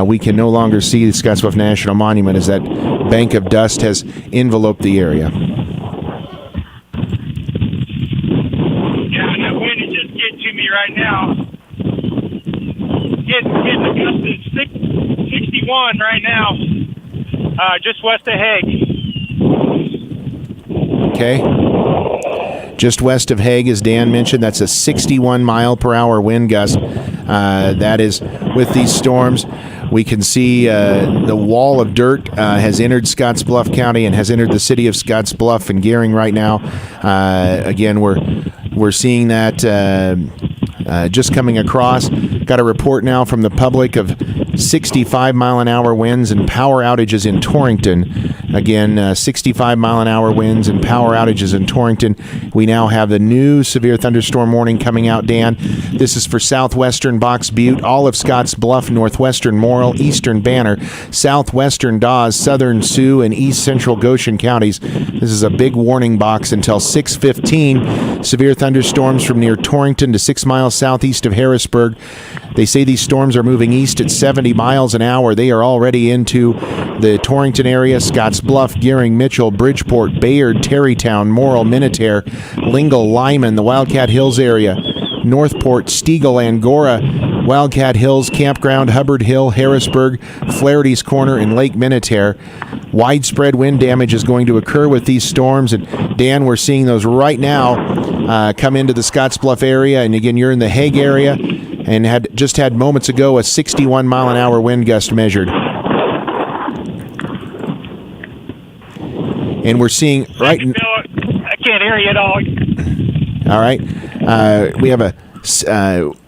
we can no longer see the Scottsbluff National Monument as that bank of dust has enveloped the area. Yeah, that wind is just getting to me right now. Getting the gust at 61 right now, just west of Hague. Okay. Just west of Hague, as Dan mentioned, that's a 61 mile per hour wind gust. That is with these storms. We can see the wall of dirt has entered Scottsbluff County and has entered the city of Scottsbluff and Gearing right now. Again, we're seeing that just coming across. Got a report now from the public of 65 mile an hour winds and power outages in Torrington. Again, 65 mile an hour winds and power outages in Torrington. We now have the new severe thunderstorm warning coming out, Dan. This is for southwestern Box Butte, all of Scottsbluff, northwestern Morrill, eastern Banner, southwestern Dawes, southern Sioux, and east central Goshen counties. This is a big warning box until 6:15. Severe thunderstorms from near Torrington to 6 miles southeast of Harrisburg. They say these storms are moving east at 70 miles an hour. They are already into the Torrington area, Scottsbluff, Gearing, Mitchell, Bridgeport, Bayard, Terrytown, Morrill, Minutair, Lingle, Lyman, the Wildcat Hills area, Northport, Stegall, Angora, Wildcat Hills, Campground, Hubbard Hill, Harrisburg, Flaherty's Corner, and Lake Minutair. Widespread wind damage is going to occur with these storms, and Dan, we're seeing those right now come into the Scottsbluff area. And again, you're in the Hague area and had moments ago a 61 mile an hour wind gust measured. And we're seeing I can't hear you at all. All right. We have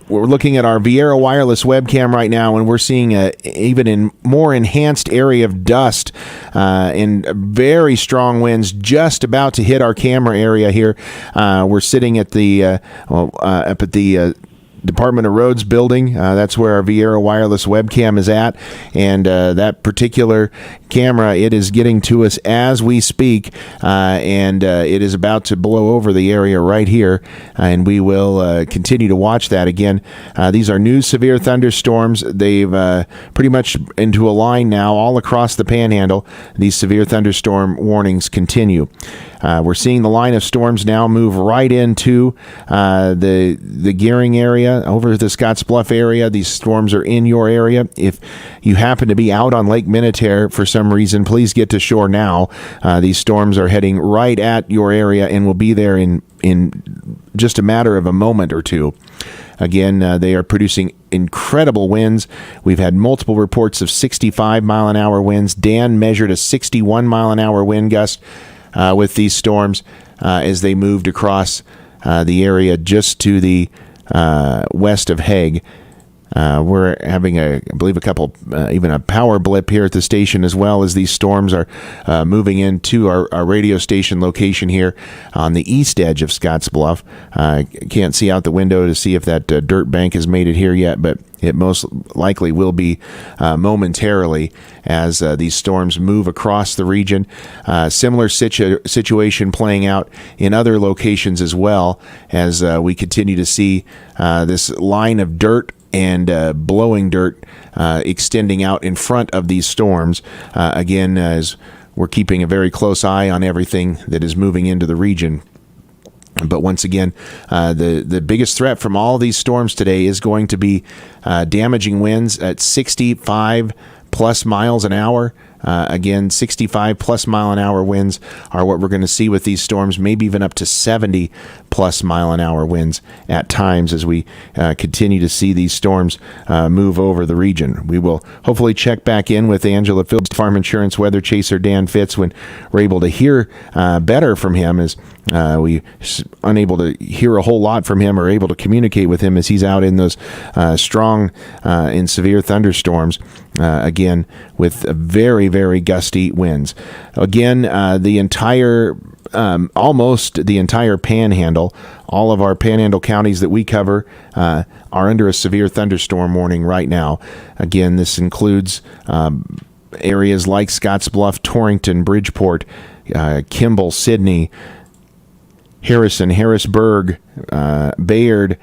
we're looking at our Viera wireless webcam right now, and we're seeing even in more enhanced area of dust and very strong winds just about to hit our camera area here. We're sitting at the up at the Department of Roads building. That's where our Viera wireless webcam is at, and that particular camera, it is getting to us as we speak, and it is about to blow over the area right here, and we will continue to watch that. Again, these are new severe thunderstorms. They've pretty much into a line now all across the Panhandle. These severe thunderstorm warnings continue. We're seeing the line of storms now move right into the Gearing area, over the Scottsbluff area. These storms are in your area. If you happen to be out on Lake Minnetonka for some reason, please get to shore now. These storms are heading right at your area and will be there in just a matter of a moment or two. Again, they are producing incredible winds. We've had multiple reports of 65-mile-an-hour winds. Dan measured a 61-mile-an-hour wind gust with these storms as they moved across the area just to the west of Hague. We're having, I believe, even a power blip here at the station, as well as these storms are moving into our radio station location here on the east edge of Scottsbluff. Can't see out the window to see if that dirt bank has made it here yet, but it most likely will be momentarily as these storms move across the region. Similar situation playing out in other locations as well, as we continue to see this line of dirt and blowing dirt extending out in front of these storms. Again, as we're keeping a very close eye on everything that is moving into the region. But once again, the biggest threat from all these storms today is going to be damaging winds at 65 plus miles an hour. Again, 65 plus mile an hour winds are what we're going to see with these storms, maybe even up to 70 plus mile an hour winds at times as we continue to see these storms move over the region. We will hopefully check back in with Angela Fields, Farm Insurance Weather Chaser Dan Fitz, when we're able to hear better from him, as we unable to hear a whole lot from him or able to communicate with him as he's out in those strong and severe thunderstorms, again, with very, very gusty winds. Again, the entire almost the entire Panhandle, all of our Panhandle counties that we cover are under a severe thunderstorm warning right now. Again, this includes areas like Scottsbluff, Torrington, Bridgeport, Kimball, Sidney, Harrison, Harrisburg, Bayard,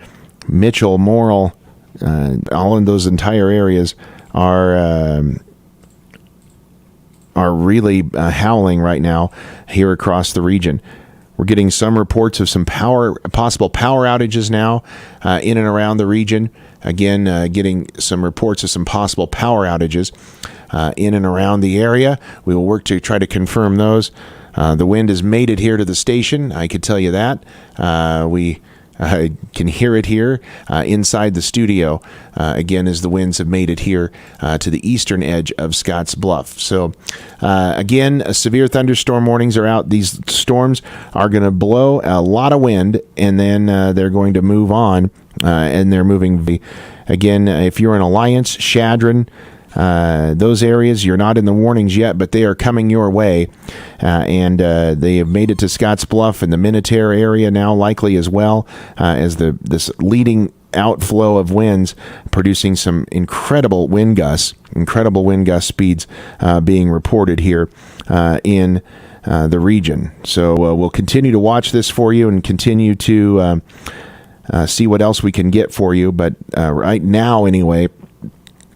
Mitchell, Morrill. All in those entire areas are really howling right now here across the region. We're getting some reports of some possible power outages now in and around the region. Again, getting some reports of some possible power outages in and around the area. We will work to try to confirm those. The wind has made it here to the station, I could tell you that. We can hear it here inside the studio, again, as the winds have made it here to the eastern edge of Scottsbluff. So, again, severe thunderstorm warnings are out. These storms are going to blow a lot of wind, and then they're going to move on, and they're moving. Again, if you're in Alliance, Chadron, those areas, you're not in the warnings yet, but they are coming your way, and they have made it to Scottsbluff and the Minnetonka area now, likely as well, as this leading outflow of winds producing some incredible wind gust speeds being reported here in the region. So we'll continue to watch this for you and continue to see what else we can get for you. But right now, anyway,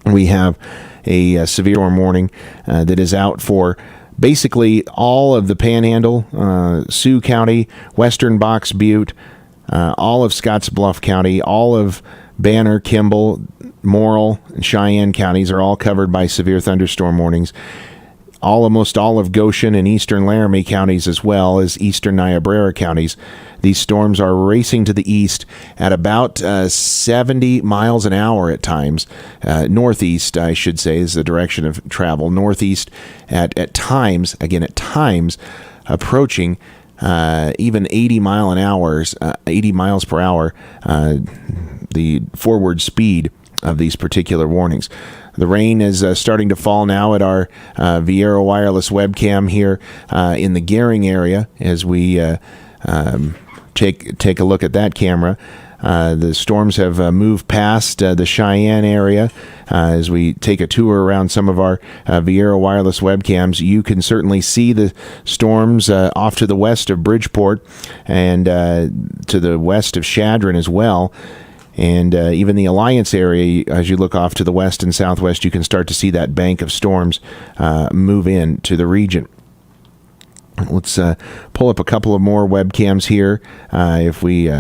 we have a severe storm warning that is out for basically all of the Panhandle, Sioux County, Western Box Butte, all of Scottsbluff County, all of Banner, Kimball, Morrill, and Cheyenne counties are all covered by severe thunderstorm warnings. Almost all of Goshen and eastern Laramie counties, as well as eastern Niobrara counties. These storms are racing to the east at about 70 miles an hour at times. Northeast, I should say, is the direction of travel. Northeast at times, approaching even 80 miles per hour, the forward speed of these particular warnings. The rain is starting to fall now at our Viera wireless webcam here in the Gearing area as we take a look at that camera. The storms have moved past the Cheyenne area. As we take a tour around some of our Viera wireless webcams, you can certainly see the storms off to the west of Bridgeport and to the west of Chadron as well. And even the Alliance area, as you look off to the west and southwest, you can start to see that bank of storms move in to the region. Let's pull up a couple of more webcams here if we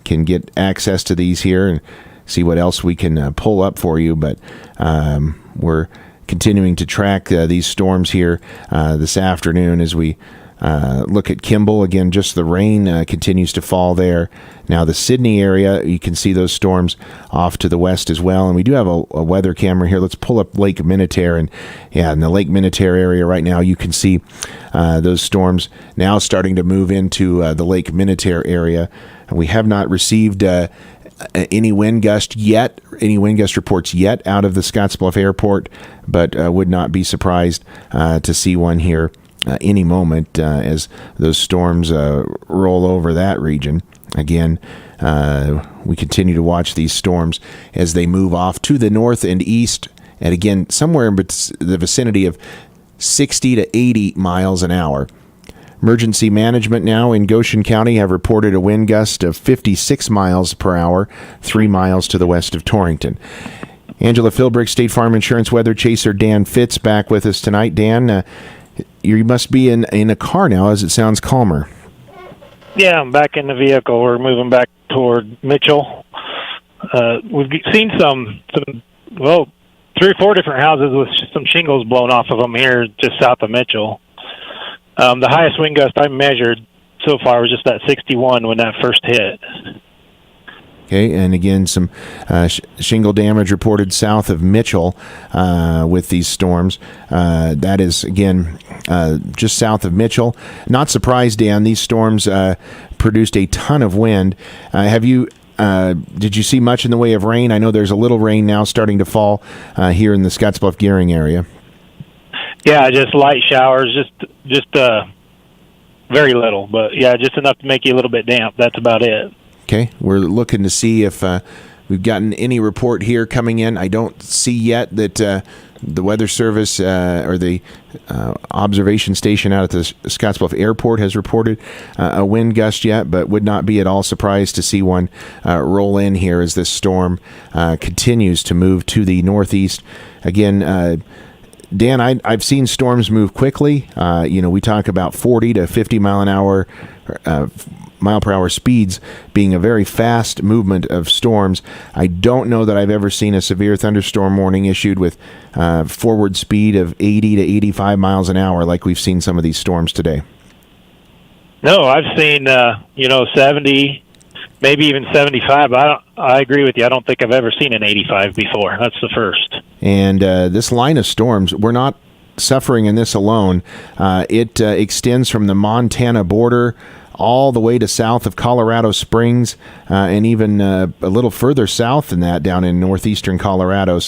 can get access to these here and see what else we can pull up for you. But we're continuing to track these storms here this afternoon as we look at Kimball. Again, just the rain continues to fall there. Now the Sydney area, you can see those storms off to the west as well. And we do have a weather camera here. Let's pull up Lake Minnetonka. And yeah, in the Lake Minnetonka area right now, you can see those storms now starting to move into the Lake Minnetonka area. We have not received any wind gust yet, any wind gust reports yet out of the Scottsbluff Airport, but would not be surprised to see one here any moment as those storms roll over that region. Again, we continue to watch these storms as they move off to the north and east, and again, somewhere in the vicinity of 60 to 80 miles an hour. Emergency management now in Goshen County have reported a wind gust of 56 miles per hour, 3 miles to the west of Torrington. Angela Philbrick, State Farm Insurance Weather Chaser Dan Fitz back with us tonight. Dan, you must be in a car now as it sounds calmer. Yeah, I'm back in the vehicle. We're moving back toward Mitchell. We've seen some 3 or 4 different houses with some shingles blown off of them here just south of Mitchell. The highest wind gust I measured so far was just at 61 when that first hit. Okay, and again, some shingle damage reported south of Mitchell with these storms. That is, again, just south of Mitchell. Not surprised, Dan, these storms produced a ton of wind. Did you see much in the way of rain? I know there's a little rain now starting to fall here in the Scottsbluff-Gearing area. Yeah, just light showers, just very little. But, yeah, just enough to make you a little bit damp. That's about it. Okay, we're looking to see if we've gotten any report here coming in. I don't see yet that the Weather Service or the observation station out at the Scottsbluff Airport has reported a wind gust yet, but would not be at all surprised to see one roll in here as this storm continues to move to the northeast. Again, Dan, I've seen storms move quickly. We talk about 40 to 50 mile per hour speeds being a very fast movement of storms. I don't know that I've ever seen a severe thunderstorm warning issued with forward speed of 80 to 85 miles an hour like we've seen some of these storms today. No, I've seen 70, maybe even 75. I agree with you. I don't think I've ever seen an 85 before. That's the first. And this line of storms, we're not suffering in this alone. It extends from the Montana border all the way to south of Colorado Springs, and even a little further south than that down in northeastern Colorado,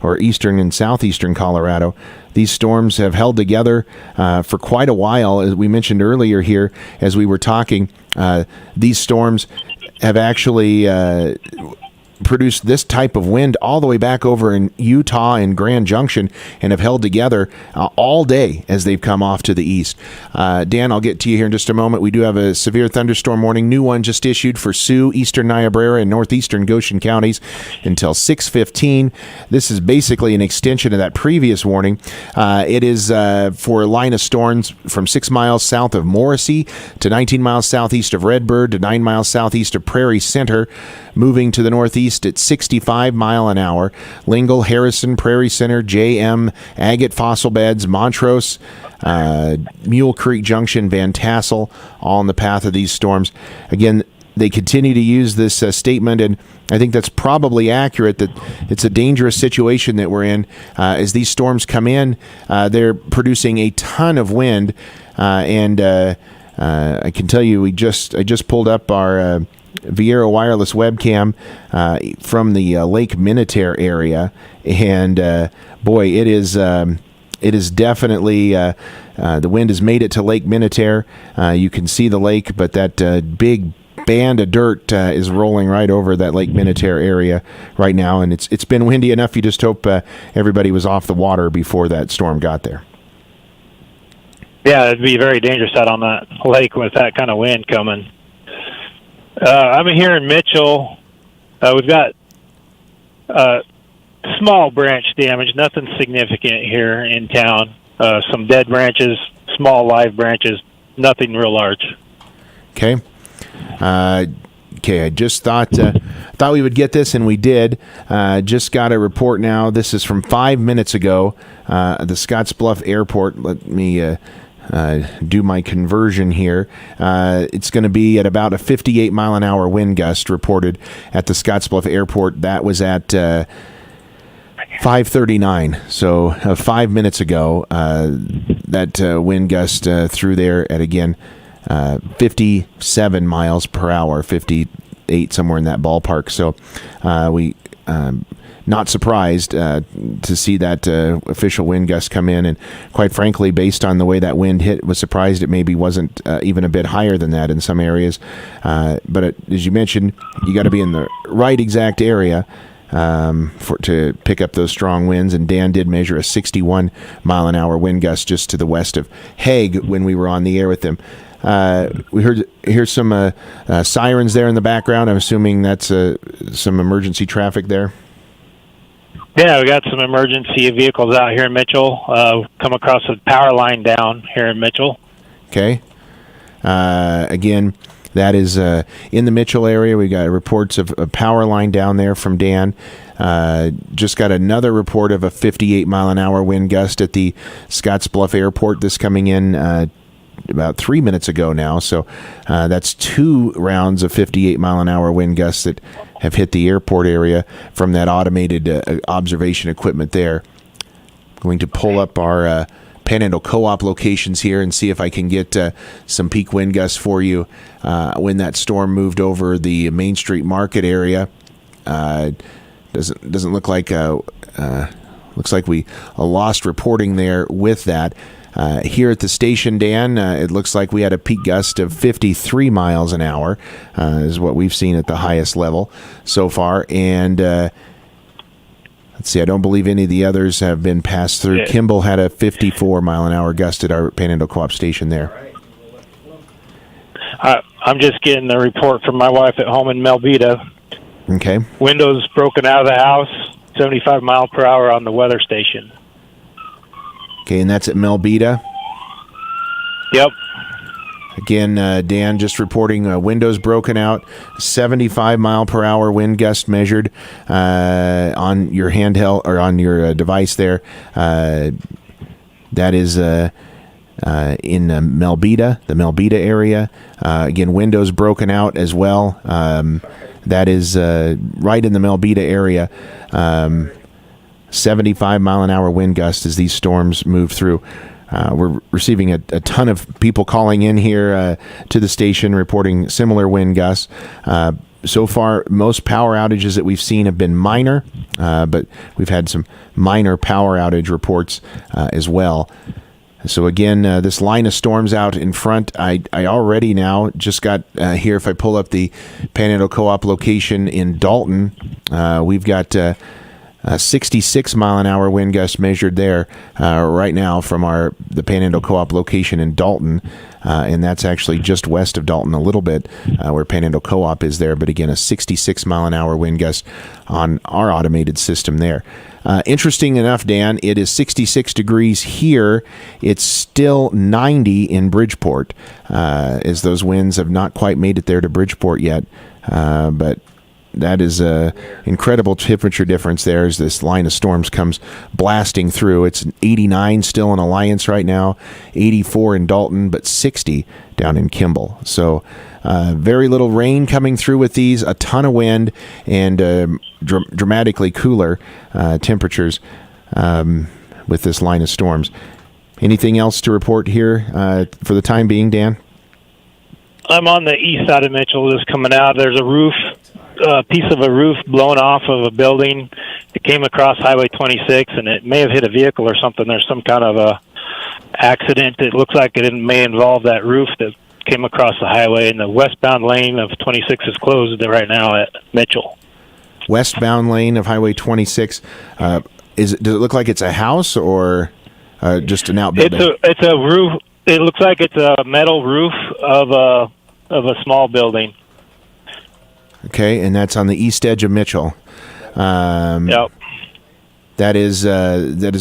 or eastern and southeastern Colorado. These storms have held together for quite a while. As we mentioned earlier here, as we were talking, these storms have actually produced this type of wind all the way back over in Utah and Grand Junction and have held together all day as they've come off to the east. Dan, I'll get to you here in just a moment. We do have a severe thunderstorm warning, new one just issued for Sioux, eastern Niobrara, and northeastern Goshen counties until 6:15. This is basically an extension of that previous warning. It is for a line of storms from 6 miles south of Morrissey to 19 miles southeast of Redbird to 9 miles southeast of Prairie Center, moving to the northeast at 65 mile an hour. Lingle, Harrison, Prairie Center, JM, Agate, Fossil Beds, Montrose, Mule Creek Junction, Van Tassel, all in the path of these storms. Again, they continue to use this statement, and I think that's probably accurate, that it's a dangerous situation that we're in. As these storms come in, they're producing a ton of wind, and I can tell you, I just pulled up our Viera wireless webcam from the Lake Minnetonka area, and boy, it is definitely the wind has made it to Lake Minnetonka. You can see the lake, but that big band of dirt is rolling right over that Lake Minnetonka area right now, and it's been windy enough. You just hope everybody was off the water before that storm got there. Yeah, it'd be very dangerous out on that lake with that kind of wind coming. I'm here in Mitchell. We've got small branch damage, nothing significant here in town. Some dead branches, small live branches, nothing real large. Okay. I just thought we would get this, and we did. Just got a report now. This is from 5 minutes ago. The Scottsbluff Airport. Let me do my conversion here. It's going to be at about a 58 mile an hour wind gust reported at the Scottsbluff Airport. That was at 5:39. So 5 minutes ago, that wind gust through there at, again, 57 miles per hour, 58, somewhere in that ballpark. So we not surprised to see that official wind gust come in, and quite frankly, based on the way that wind hit, was surprised it maybe wasn't even a bit higher than that in some areas. But as you mentioned, you got to be in the right exact area to pick up those strong winds, and Dan did measure a 61 mile an hour wind gust just to the west of Hague when we were on the air with him. We hear some sirens there in the background. I'm assuming that's some emergency traffic there. Yeah, we got some emergency vehicles out here in Mitchell. Come across a power line down here in Mitchell. Okay. Again, that is in the Mitchell area. We got reports of a power line down there from Dan. Just got another report of a 58 mile an hour wind gust at the Scottsbluff Airport. This coming in about 3 minutes ago now. So that's 2 rounds of 58 mile an hour wind gusts that have hit the airport area from that automated observation equipment there. Going to pull up our Panhandle Co-op locations here and see if I can get some peak wind gusts for you when that storm moved over the Main Street Market area. Doesn't look like looks like we lost reporting there with that. Here at the station, Dan, it looks like we had a peak gust of 53 miles an hour, is what we've seen at the highest level so far. And let's see, I don't believe any of the others have been passed through. Yeah. Kimball had a 54 mile an hour gust at our Panhandle Co-op station there. I'm just getting the report from my wife at home in Melvita. Okay. Windows broken out of the house, 75 mile per hour on the weather station. Okay, and that's at Melvita? Yep. Again, Dan just reporting windows broken out, 75 mile per hour wind gust measured on your handheld or on your device there. That is in Melvita, the Melvita area. Again, windows broken out as well. That is right in the Melvita area. 75 mile an hour wind gust as these storms move through. We're receiving a ton of people calling in here to the station reporting similar wind gusts. So far, most power outages that we've seen have been minor, but we've had some minor power outage reports as well. So again, this line of storms out in front, I already now just got here, if I pull up the Panhandle Co-op location in Dalton, we've got 66 mile an hour wind gust measured there right now from the Panhandle Co-op location in Dalton, and that's actually just west of Dalton a little bit where Panhandle Co-op is there, but again a 66 mile an hour wind gust on our automated system there. Interesting enough, Dan, it is 66 degrees here. It's still 90 in Bridgeport, as those winds have not quite made it there to Bridgeport yet, but that is an incredible temperature difference there as this line of storms comes blasting through. It's 89 still in Alliance right now, 84 in Dalton, but 60 down in Kimball. So very little rain coming through with these, a ton of wind, and dramatically cooler temperatures with this line of storms. Anything else to report here for the time being, Dan? I'm on the east side of Mitchell, just coming out. There's a piece of a roof blown off of a building. It came across Highway 26, and it may have hit a vehicle or something. There's some kind of a accident. It looks like it may involve that roof that came across the highway, and the westbound lane of 26 is closed right now at Mitchell. Westbound lane of Highway 26. Does it look like it's a house or just an outbuilding? It's a roof. It looks like it's a metal roof of a small building. Okay, and that's on the east edge of Mitchell. Yep. That is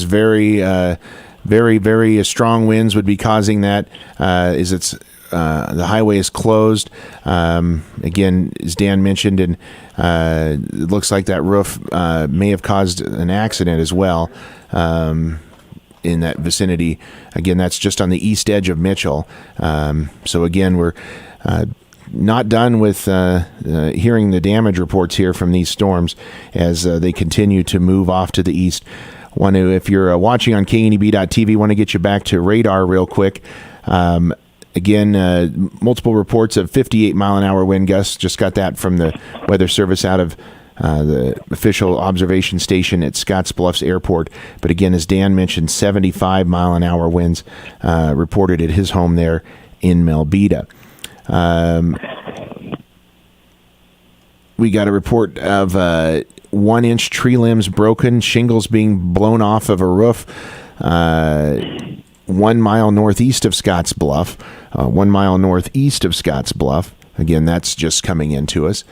very, very, very strong winds would be causing that. The highway is closed. Again, as Dan mentioned, and it looks like that roof may have caused an accident as well in that vicinity. Again, that's just on the east edge of Mitchell. So again, we're not done with hearing the damage reports here from these storms as they continue to move off to the east. If you're watching on KNEB.TV, want to get you back to radar real quick. Again, multiple reports of 58-mile-an-hour wind gusts. Just got that from the Weather Service out of the official observation station at Scottsbluff's airport. But again, as Dan mentioned, 75-mile-an-hour winds reported at his home there in Melbeta. We got a report of 1-inch tree limbs broken, shingles being blown off of a roof 1 mile northeast of Scottsbluff, 1 mile northeast of Scottsbluff. Again, that's just coming into us.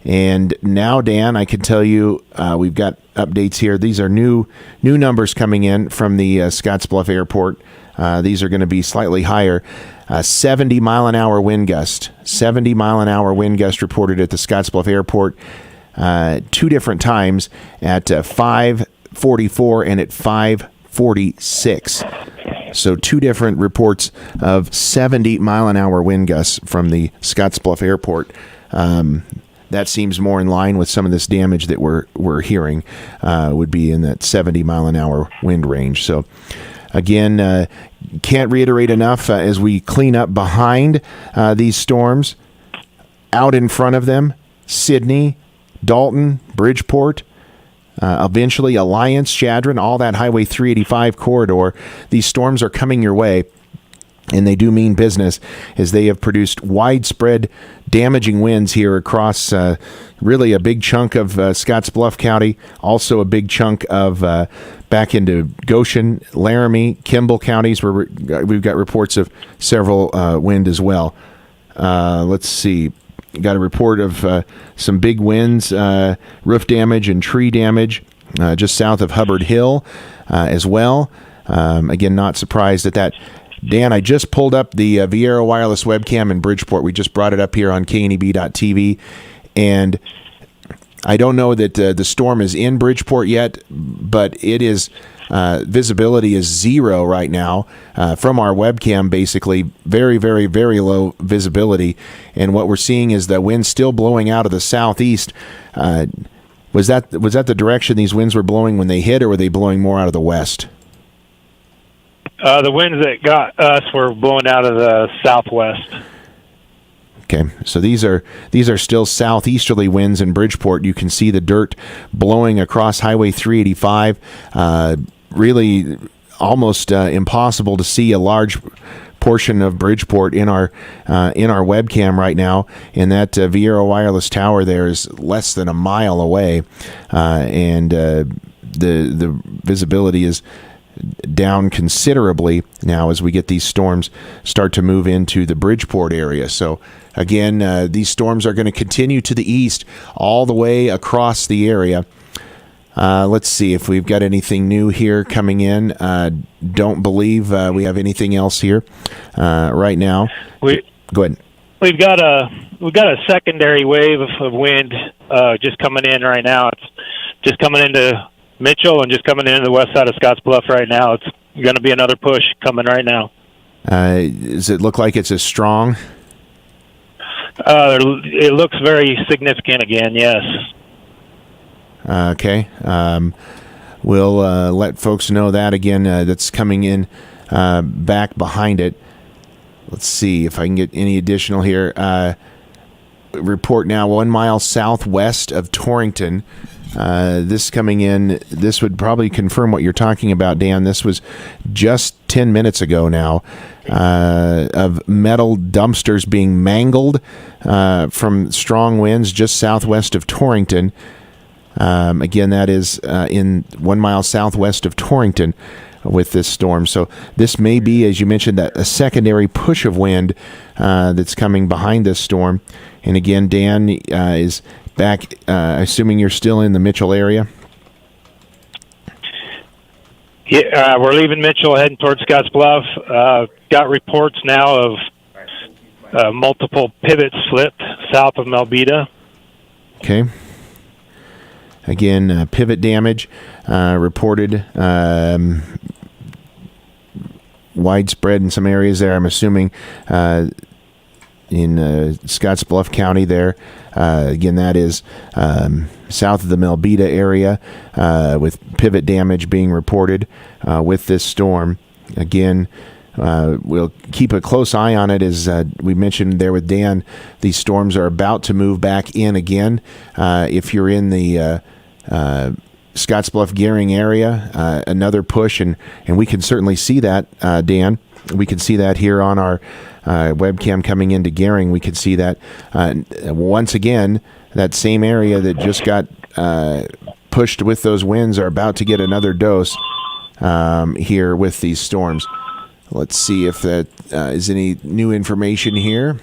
And now, Dan, I can tell you we've got updates here. These are new numbers coming in from the Scottsbluff Airport. These are going to be slightly higher. 70-mile-an-hour wind gust. 70-mile-an-hour wind gust reported at the Scottsbluff Airport 2 different times at 5:44 and at 5:46. So 2 different reports of 70-mile-an-hour wind gusts from the Scottsbluff Airport. That seems more in line with some of this damage that we're hearing would be in that 70-mile-an-hour wind range. So again, can't reiterate enough as we clean up behind these storms. Out in front of them, Sidney, Dalton, Bridgeport, eventually Alliance, Chadron, all that Highway 385 corridor. These storms are coming your way, and they do mean business as they have produced widespread damaging winds here across really a big chunk of Scottsbluff County, also a big chunk of back into Goshen, Laramie, Kimball counties where we've got reports of several wind as well. Let's see. Got a report of some big winds, roof damage and tree damage just south of Hubbard Hill as well. Again, not surprised at that. Dan, I just pulled up the Viera wireless webcam in Bridgeport. We just brought it up here on KNEB.TV, and I don't know that the storm is in Bridgeport yet, but it is visibility is 0 right now from our webcam. Basically, very, very, very low visibility, and what we're seeing is the wind still blowing out of the southeast. Was that the direction these winds were blowing when they hit, or were they blowing more out of the west? The winds that got us were blowing out of the southwest. Okay, so these are still southeasterly winds in Bridgeport. You can see the dirt blowing across Highway 385. Really almost impossible to see a large portion of Bridgeport in our webcam right now. And that Viera wireless tower there is less than a mile away, and the visibility is down considerably now as we get these storms start to move into the Bridgeport area. So again, these storms are going to continue to the east all the way across the area. Let's see if we've got anything new here coming in. Don't believe we have anything else here right now. Go ahead. We've got a secondary wave of wind just coming in right now. It's just coming into Mitchell and just coming into the west side of Scottsbluff right now. It's going to be another push coming right now. Does it look like it's as strong? It looks very significant again, yes. Okay. We'll let folks know that again. That's coming in back behind it. Let's see if I can get any additional here. Report now 1 mile southwest of Torrington. This coming in, this would probably confirm what you're talking about, Dan. This was just 10 minutes ago now, of metal dumpsters being mangled from strong winds just southwest of Torrington. Again, that is in 1 mile southwest of Torrington with this storm. So this may be, as you mentioned, that a secondary push of wind that's coming behind this storm. And again, Dan is back, assuming you're still in the Mitchell area. Yeah, we're leaving Mitchell, heading towards Scottsbluff. Got reports now of multiple pivots slipped south of Melbeta. Okay. Again, pivot damage reported widespread in some areas there. I'm assuming in Scottsbluff County there. Again, that is south of the Melbeta area with pivot damage being reported with this storm. Again, we'll keep a close eye on it. As we mentioned there with Dan, these storms are about to move back in again. If you're in the Scottsbluff Gehring area, another push, and we can certainly see that, Dan. We can see that here on our webcam coming into Gehring. We can see that once again, that same area that just got pushed with those winds are about to get another dose here with these storms. Let's see if that is any new information here.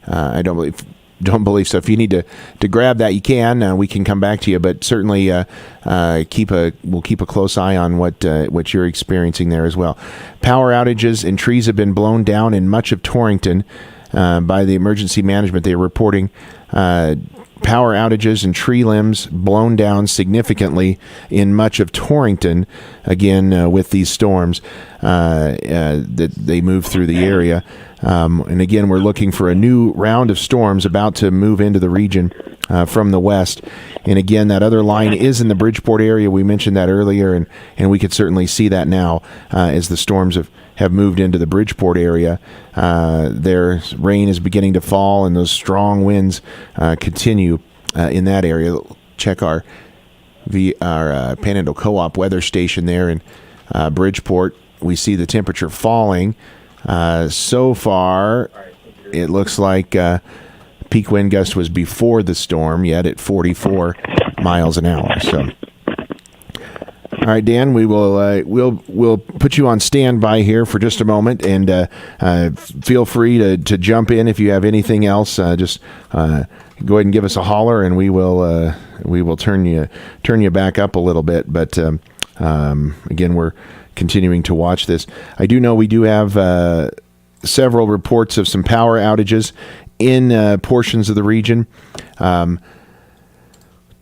I don't believe so. If you need to grab that, you can. We can come back to you, but certainly we'll keep a close eye on what you're experiencing there as well. Power outages and trees have been blown down in much of Torrington by the emergency management. They're reporting power outages and tree limbs blown down significantly in much of Torrington, again, with these storms that they move through the area. And again, we're looking for a new round of storms about to move into the region from the west. And again, that other line is in the Bridgeport area. We mentioned that earlier, and we could certainly see that now as the storms have moved into the Bridgeport area. Their rain is beginning to fall, and those strong winds continue in that area. Check our Panhandle Co-op weather station there in Bridgeport. We see the temperature falling. So far, it looks like peak wind gust was before the storm, yet at 44 miles an hour. So, all right, Dan, we will we'll put you on standby here for just a moment, and feel free to jump in if you have anything else. Just go ahead and give us a holler, and we will turn you back up a little bit. But again, we're continuing to watch this. I do know we do have several reports of some power outages in portions of the region.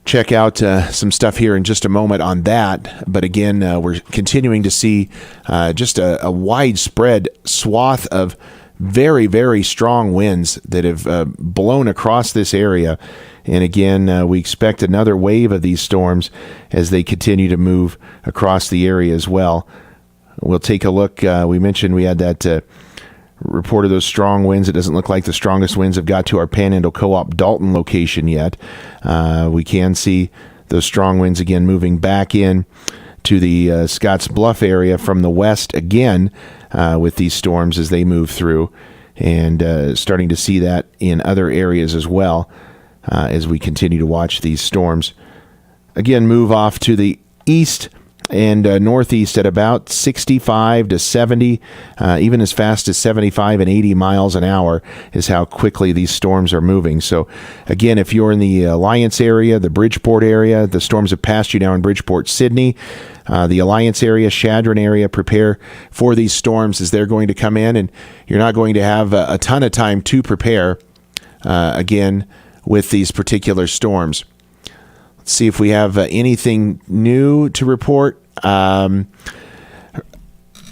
Check out some stuff here in just a moment on that. But again, we're continuing to see just a widespread swath of very, very strong winds that have blown across this area. And again, we expect another wave of these storms as they continue to move across the area as well. We'll take a look. We mentioned we had that report of those strong winds. It doesn't look like the strongest winds have got to our Panhandle Co-op Dalton location yet. We can see those strong winds again moving back in to the Scottsbluff area from the west again with these storms as they move through, and starting to see that in other areas as well as we continue to watch these storms. Again, move off to the east and northeast at about 65 to 70, even as fast as 75 and 80 miles an hour is how quickly these storms are moving. So, again, if you're in the Alliance area, the Bridgeport area, the storms have passed you now in Bridgeport, Sydney, the Alliance area, Chadron area, prepare for these storms as they're going to come in, and you're not going to have a ton of time to prepare, again, with these particular storms. Let's see if we have anything new to report.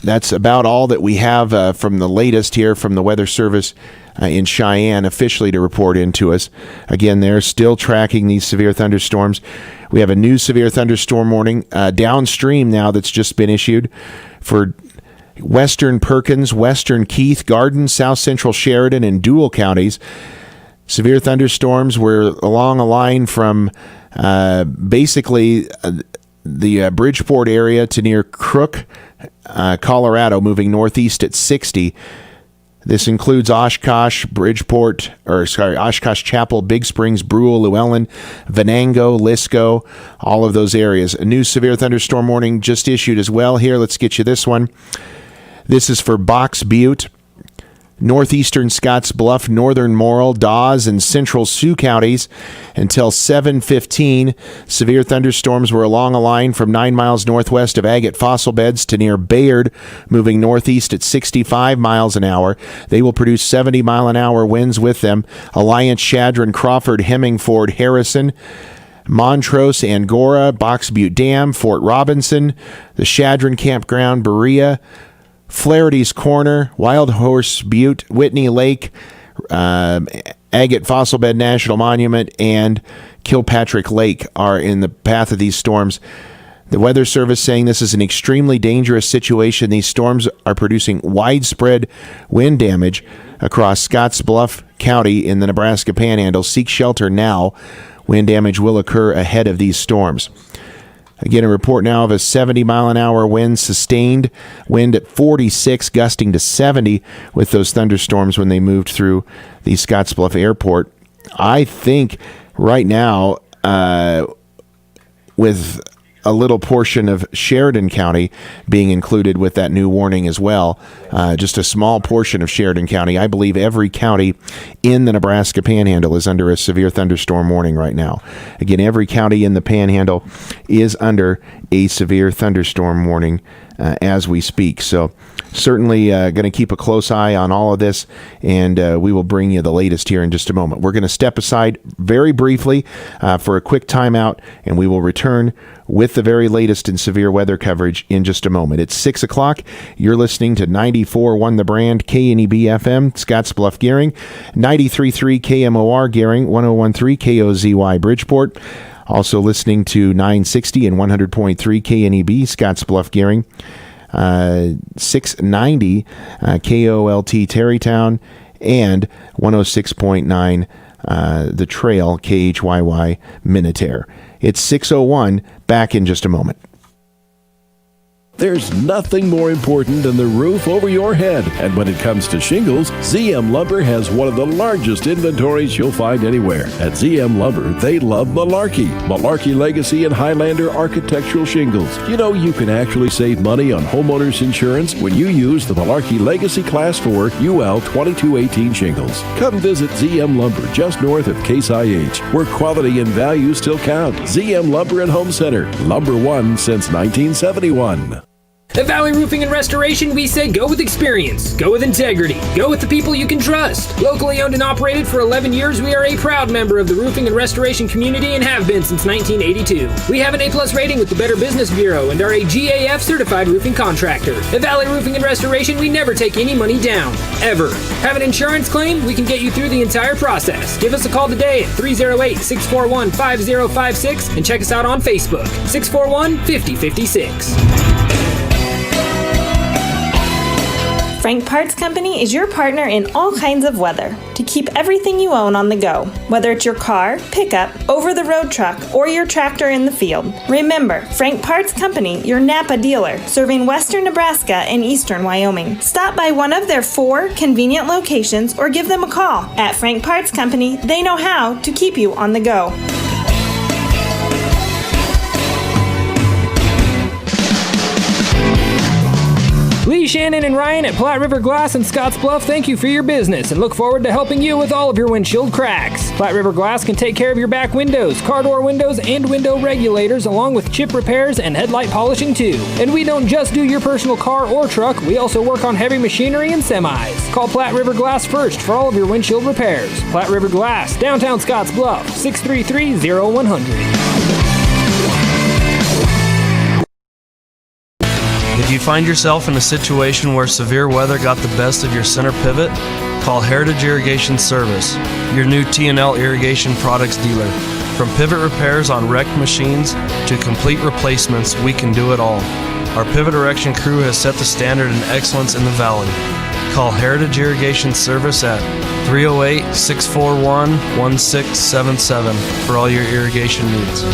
That's about all that we have from the latest here from the Weather Service in Cheyenne officially to report into us. Again, they're still tracking these severe thunderstorms. We have a new severe thunderstorm warning downstream now that's just been issued for western Perkins, western Keith, Garden, south central Sheridan, and Dual counties. Severe thunderstorms were along a line from Basically, the Bridgeport area to near Crook, Colorado, moving northeast at 60. This includes Oshkosh, Oshkosh Chapel, Big Springs, Brule, Llewellyn, Venango, Lisco, all of those areas. A new severe thunderstorm warning just issued as well. Here, let's get you this one. This is for Box Butte, northeastern Scottsbluff, northern Morrill, Dawes, and central Sioux counties. Until 7:15, severe thunderstorms were along a line from 9 miles northwest of Agate Fossil Beds to near Bayard, moving northeast at 65 miles an hour. They will produce 70-mile-an-hour winds with them. Alliance, Chadron, Crawford, Hemmingford, Harrison, Montrose, Angora, Box Butte Dam, Fort Robinson, the Chadron Campground, Berea, Flaherty's Corner, Wild Horse Butte, Whitney Lake, Agate Fossil Bed National Monument, and Kilpatrick Lake are in the path of these storms. The Weather Service saying this is an extremely dangerous situation. These storms are producing widespread wind damage across Scottsbluff County in the Nebraska Panhandle. Seek shelter now. Wind damage will occur ahead of these storms. Again, a report now of a 70-mile-an-hour wind, sustained wind at 46, gusting to 70 with those thunderstorms when they moved through the Scottsbluff Airport. I think right now, with a little portion of Sheridan County being included with that new warning as well, just a small portion of Sheridan County. I believe every county in the Nebraska Panhandle is under a severe thunderstorm warning right now. Again, every county in the Panhandle is under a severe thunderstorm warning as we speak. So certainly going to keep a close eye on all of this, and we will bring you the latest here in just a moment. We're going to step aside very briefly for a quick timeout, and we will return with the very latest in severe weather coverage in just a moment. It's 6 o'clock. You're listening to 94.1 The Brand, KNEB FM, Scottsbluff, Gering, 93.3 KMOR, Gering, 101.3 KOZY, Bridgeport. Also listening to 960 and 100.3 KNEB, Scottsbluff, Gering, 690 KOLT, Terrytown, and 106.9 The Trail, KHYY, Minutair. It's 6:01. Back in just a moment. There's nothing more important than the roof over your head. And when it comes to shingles, ZM Lumber has one of the largest inventories you'll find anywhere. At ZM Lumber, they love Malarkey. Malarkey Legacy and Highlander architectural shingles. You know, you can actually save money on homeowners insurance when you use the Malarkey Legacy Class 4 UL 2218 shingles. Come visit ZM Lumber just north of Case IH, where quality and value still count. ZM Lumber and Home Center, number one since 1971. At Valley Roofing and Restoration, we say go with experience, go with integrity, go with the people you can trust. Locally owned and operated for 11 years, we are a proud member of the roofing and restoration community and have been since 1982. We have an A+ rating with the Better Business Bureau and are a GAF certified roofing contractor. At Valley Roofing and Restoration, we never take any money down, ever. Have an insurance claim? We can get you through the entire process. Give us a call today at 308-641-5056 and check us out on Facebook, 641-5056. Frank Parts Company is your partner in all kinds of weather to keep everything you own on the go, whether it's your car, pickup, over-the-road truck, or your tractor in the field. Remember, Frank Parts Company, your Napa dealer, serving western Nebraska and eastern Wyoming. Stop by one of their 4 convenient locations or give them a call. At Frank Parts Company, they know how to keep you on the go. Lee, Shannon, and Ryan at Platte River Glass in Scottsbluff thank you for your business and look forward to helping you with all of your windshield cracks. Platte River Glass can take care of your back windows, car door windows, and window regulators, along with chip repairs and headlight polishing too. And we don't just do your personal car or truck, we also work on heavy machinery and semis. Call Platte River Glass first for all of your windshield repairs. Platte River Glass, downtown Scottsbluff, 633-0100. If you find yourself in a situation where severe weather got the best of your center pivot, call Heritage Irrigation Service, your new T&L irrigation products dealer. From pivot repairs on wrecked machines to complete replacements, we can do it all. Our pivot erection crew has set the standard in excellence in the valley. Call Heritage Irrigation Service at 308-641-1677 for all your irrigation needs.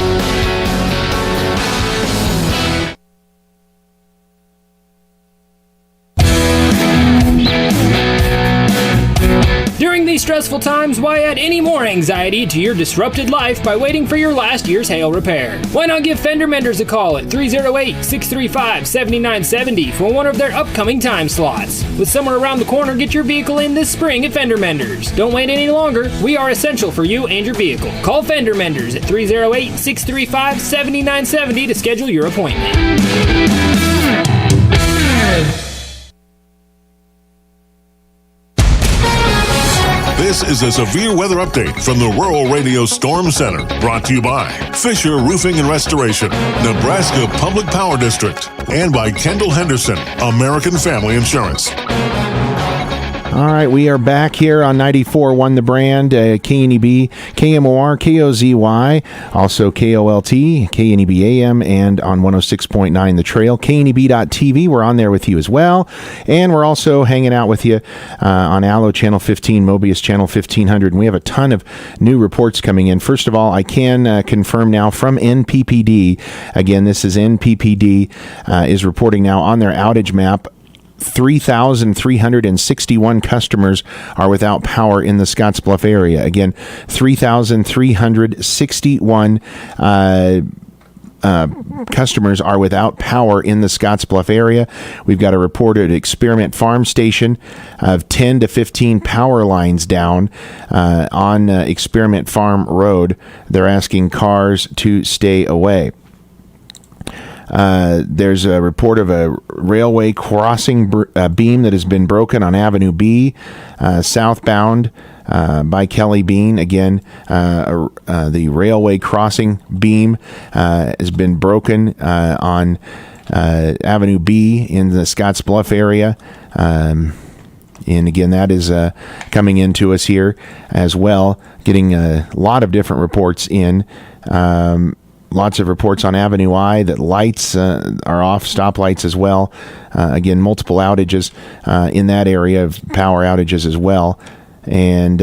During these stressful times, why add any more anxiety to your disrupted life by waiting for your last year's hail repair? Why not give Fender Menders a call at 308-635-7970 for one of their upcoming time slots? With summer around the corner, get your vehicle in this spring at Fender Menders. Don't wait any longer. We are essential for you and your vehicle. Call Fender Menders at 308-635-7970 to schedule your appointment. This is a severe weather update from the Rural Radio Storm Center, brought to you by Fisher Roofing and Restoration, Nebraska Public Power District, and by Kendall Henderson, American Family Insurance. All right, we are back here on 94.1 The Brand, KNEB, KMOR, KOZY, also KOLT, KNEB AM, and on 106.9 The Trail, KNEB.TV. We're on there with you as well, and we're also hanging out with you on Allo Channel 15, Mobius Channel 1500, and we have a ton of new reports coming in. First of all, I can confirm now from NPPD, again, this is NPPD, is reporting now on their outage map, 3,361 customers are without power in the Scottsbluff area. Again, 3,361 customers are without power in the Scottsbluff area. We've got a reported Experiment Farm Station of 10 to 15 power lines down on Experiment Farm Road. They're asking cars to stay away. There's a report of a railway crossing beam that has been broken on Avenue B, southbound by Kelly Bean. Again, the railway crossing beam has been broken on Avenue B in the Scottsbluff area. And again, that is coming into us here as well, getting a lot of different reports in. Lots of reports on Avenue I that lights are off, stoplights as well. Again, multiple outages in that area of power outages as well. And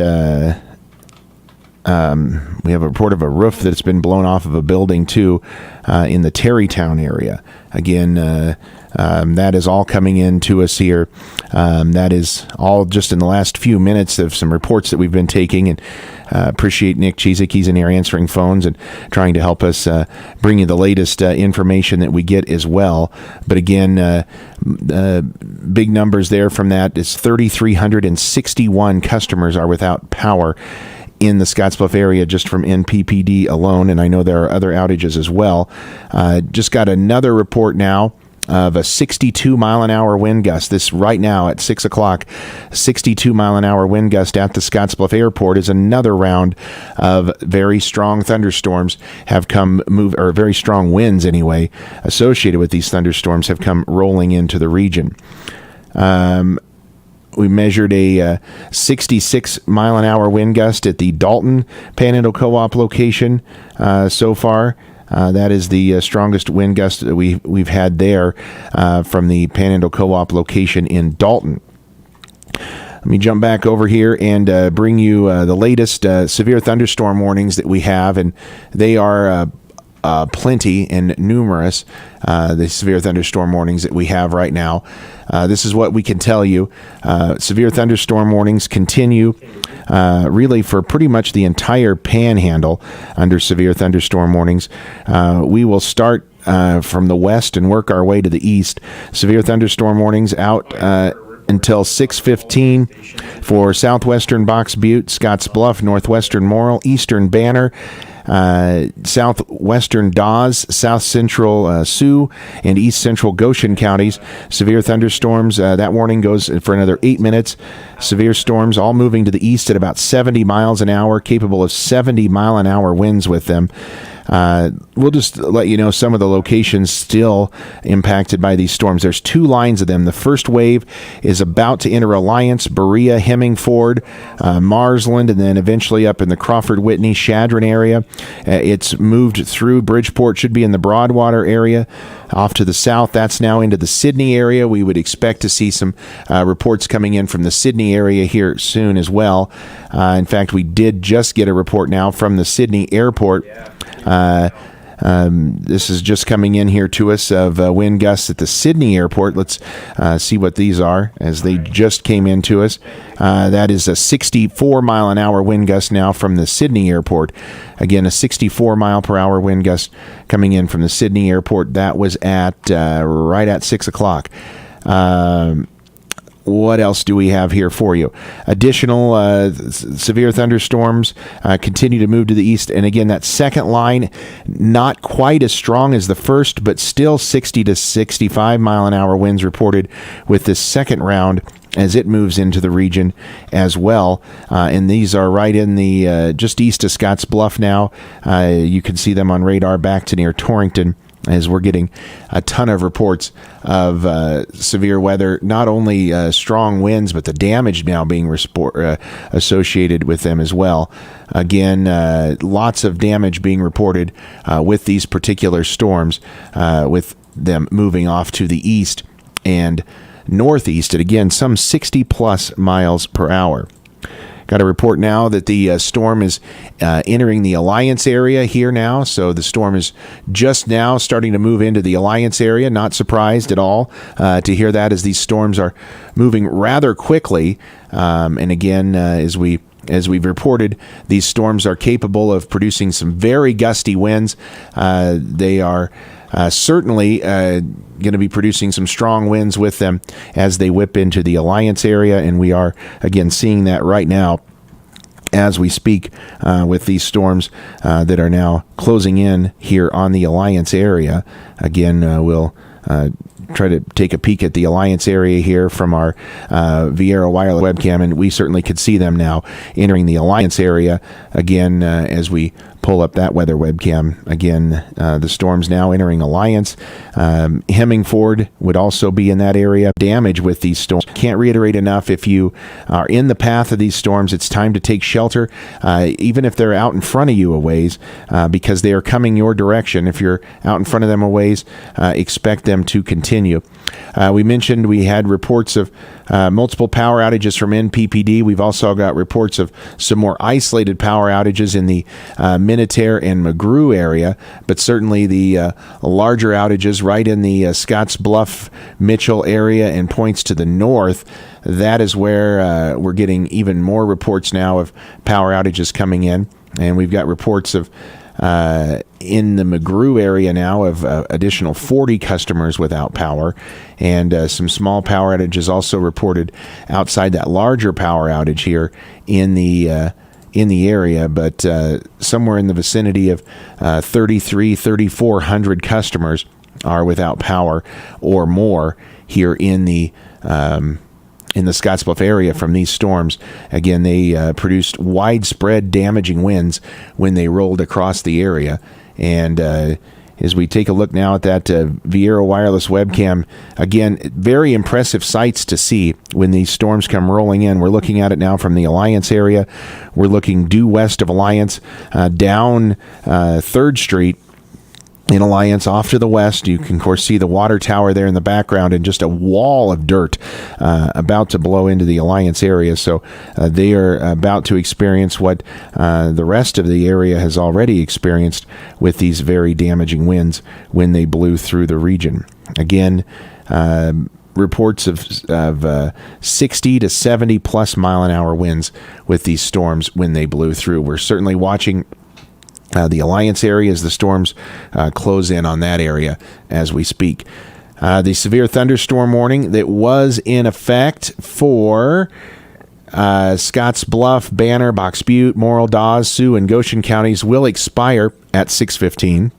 we have a report of a roof that's been blown off of a building too in the Terrytown area. Again, that is all coming in to us here. That is all just in the last few minutes of some reports that we've been taking, and appreciate Nick Chizik. He's in here answering phones and trying to help us bring you the latest information that we get as well. But again, big numbers there from that is 3,361 customers are without power in the Scottsbluff area just from NPPD alone, and I know there are other outages as well. Just got another report now of a 62-mile-an-hour wind gust. This right now at 6 o'clock, 62-mile-an-hour wind gust at the Scottsbluff Airport is another round of very strong thunderstorms have or very strong winds anyway, associated with these thunderstorms have come rolling into the region. We measured a 66-mile-an-hour wind gust at the Dalton Panhandle Co-op location so far. That is the strongest wind gust that we've had there from the Panhandle Co-op location in Dalton. Let me jump back over here and bring you the latest severe thunderstorm warnings that we have, and they are plenty and numerous, the severe thunderstorm warnings that we have right now. This is what we can tell you. Severe thunderstorm warnings continue really for pretty much the entire panhandle under severe thunderstorm warnings. We will start from the west and work our way to the east. Severe thunderstorm warnings out until 6:15 for southwestern Box Butte, Scottsbluff, northwestern Morrill, eastern Banner, southwestern Dawes, south central Sioux, and east central Goshen counties. Severe thunderstorms, that warning goes for another 8 minutes. Severe storms all moving to the east at about 70 miles an hour, capable of 70-mile-an-hour winds with them. We'll just let you know some of the locations still impacted by these storms. There's 2 lines of them. The first wave is about to enter Alliance, Berea, Hemmingford, Marsland, and then eventually up in the Crawford, Whitney, Chadron area. It's moved through Bridgeport, should be in the Broadwater area. Off to the south, that's now into the Sydney area. We would expect to see some reports coming in from the Sydney area here soon as well. In fact, we did just get a report now from the Sydney airport. This is just coming in here to us of wind gusts at the Sydney airport. Let's see what these are as they just came in to us. That is a 64 mile an hour wind gust now from the Sydney airport. Again, a 64 mile per hour wind gust coming in from the Sydney airport. That was at right at 6 o'clock. What else do we have here for you? Additional severe thunderstorms continue to move to the east. And again, that second line, not quite as strong as the first, but still 60 to 65 mile an hour winds reported with this second round as it moves into the region as well. And these are right in the just east of Scottsbluff now. You can see them on radar back to near Torrington, as we're getting a ton of reports of severe weather, not only strong winds, but the damage now being associated with them as well. Again, lots of damage being reported with these particular storms, with them moving off to the east and northeast at, again, some 60-plus miles per hour. Got a report now that the storm is entering the Alliance area here now. So the storm is just now starting to move into the Alliance area. Not surprised at all to hear that, as these storms are moving rather quickly. And again, as we've reported, these storms are capable of producing some very gusty winds. They are certainly going to be producing some strong winds with them as they whip into the Alliance area, and we are, again, seeing that right now as we speak with these storms that are now closing in here on the Alliance area. Again, we'll try to take a peek at the Alliance area here from our Viera wireless webcam, and we certainly could see them now entering the Alliance area again as we pull up that weather webcam. Again, the storms now entering Alliance. Hemmingford would also be in that area. Damage with these storms. Can't reiterate enough, if you are in the path of these storms, it's time to take shelter, even if they're out in front of you a ways, because they are coming your direction. If you're out in front of them a ways, expect them to continue. We mentioned we had reports of multiple power outages from NPPD. We've also got reports of some more isolated power outages in the Minutair and McGrew area, but certainly the larger outages right in the Scottsbluff, Mitchell area and points to the north. That is where we're getting even more reports now of power outages coming in, and we've got reports of in the McGrew area now of additional 40 customers without power, and some small power outages also reported outside that larger power outage here in the area, but somewhere in the vicinity of 3,400 customers are without power or more here in the Scottsbluff area from these storms. Again, they produced widespread damaging winds when they rolled across the area. And as we take a look now at that Viera wireless webcam, again, very impressive sights to see when these storms come rolling in. We're looking at it now from the Alliance area. We're looking due west of Alliance, down 3rd Street in Alliance off to the west. You can, of course, see the water tower there in the background and just a wall of dirt about to blow into the Alliance area. So they are about to experience what the rest of the area has already experienced with these very damaging winds when they blew through the region. Again, reports of 60 to 70 plus mile an hour winds with these storms when they blew through. We're certainly watching the Alliance area as the storms close in on that area as we speak. The severe thunderstorm warning that was in effect for Scottsbluff, Banner, Box Butte, Morrill, Dawes, Sioux, and Goshen counties will expire at 6:15.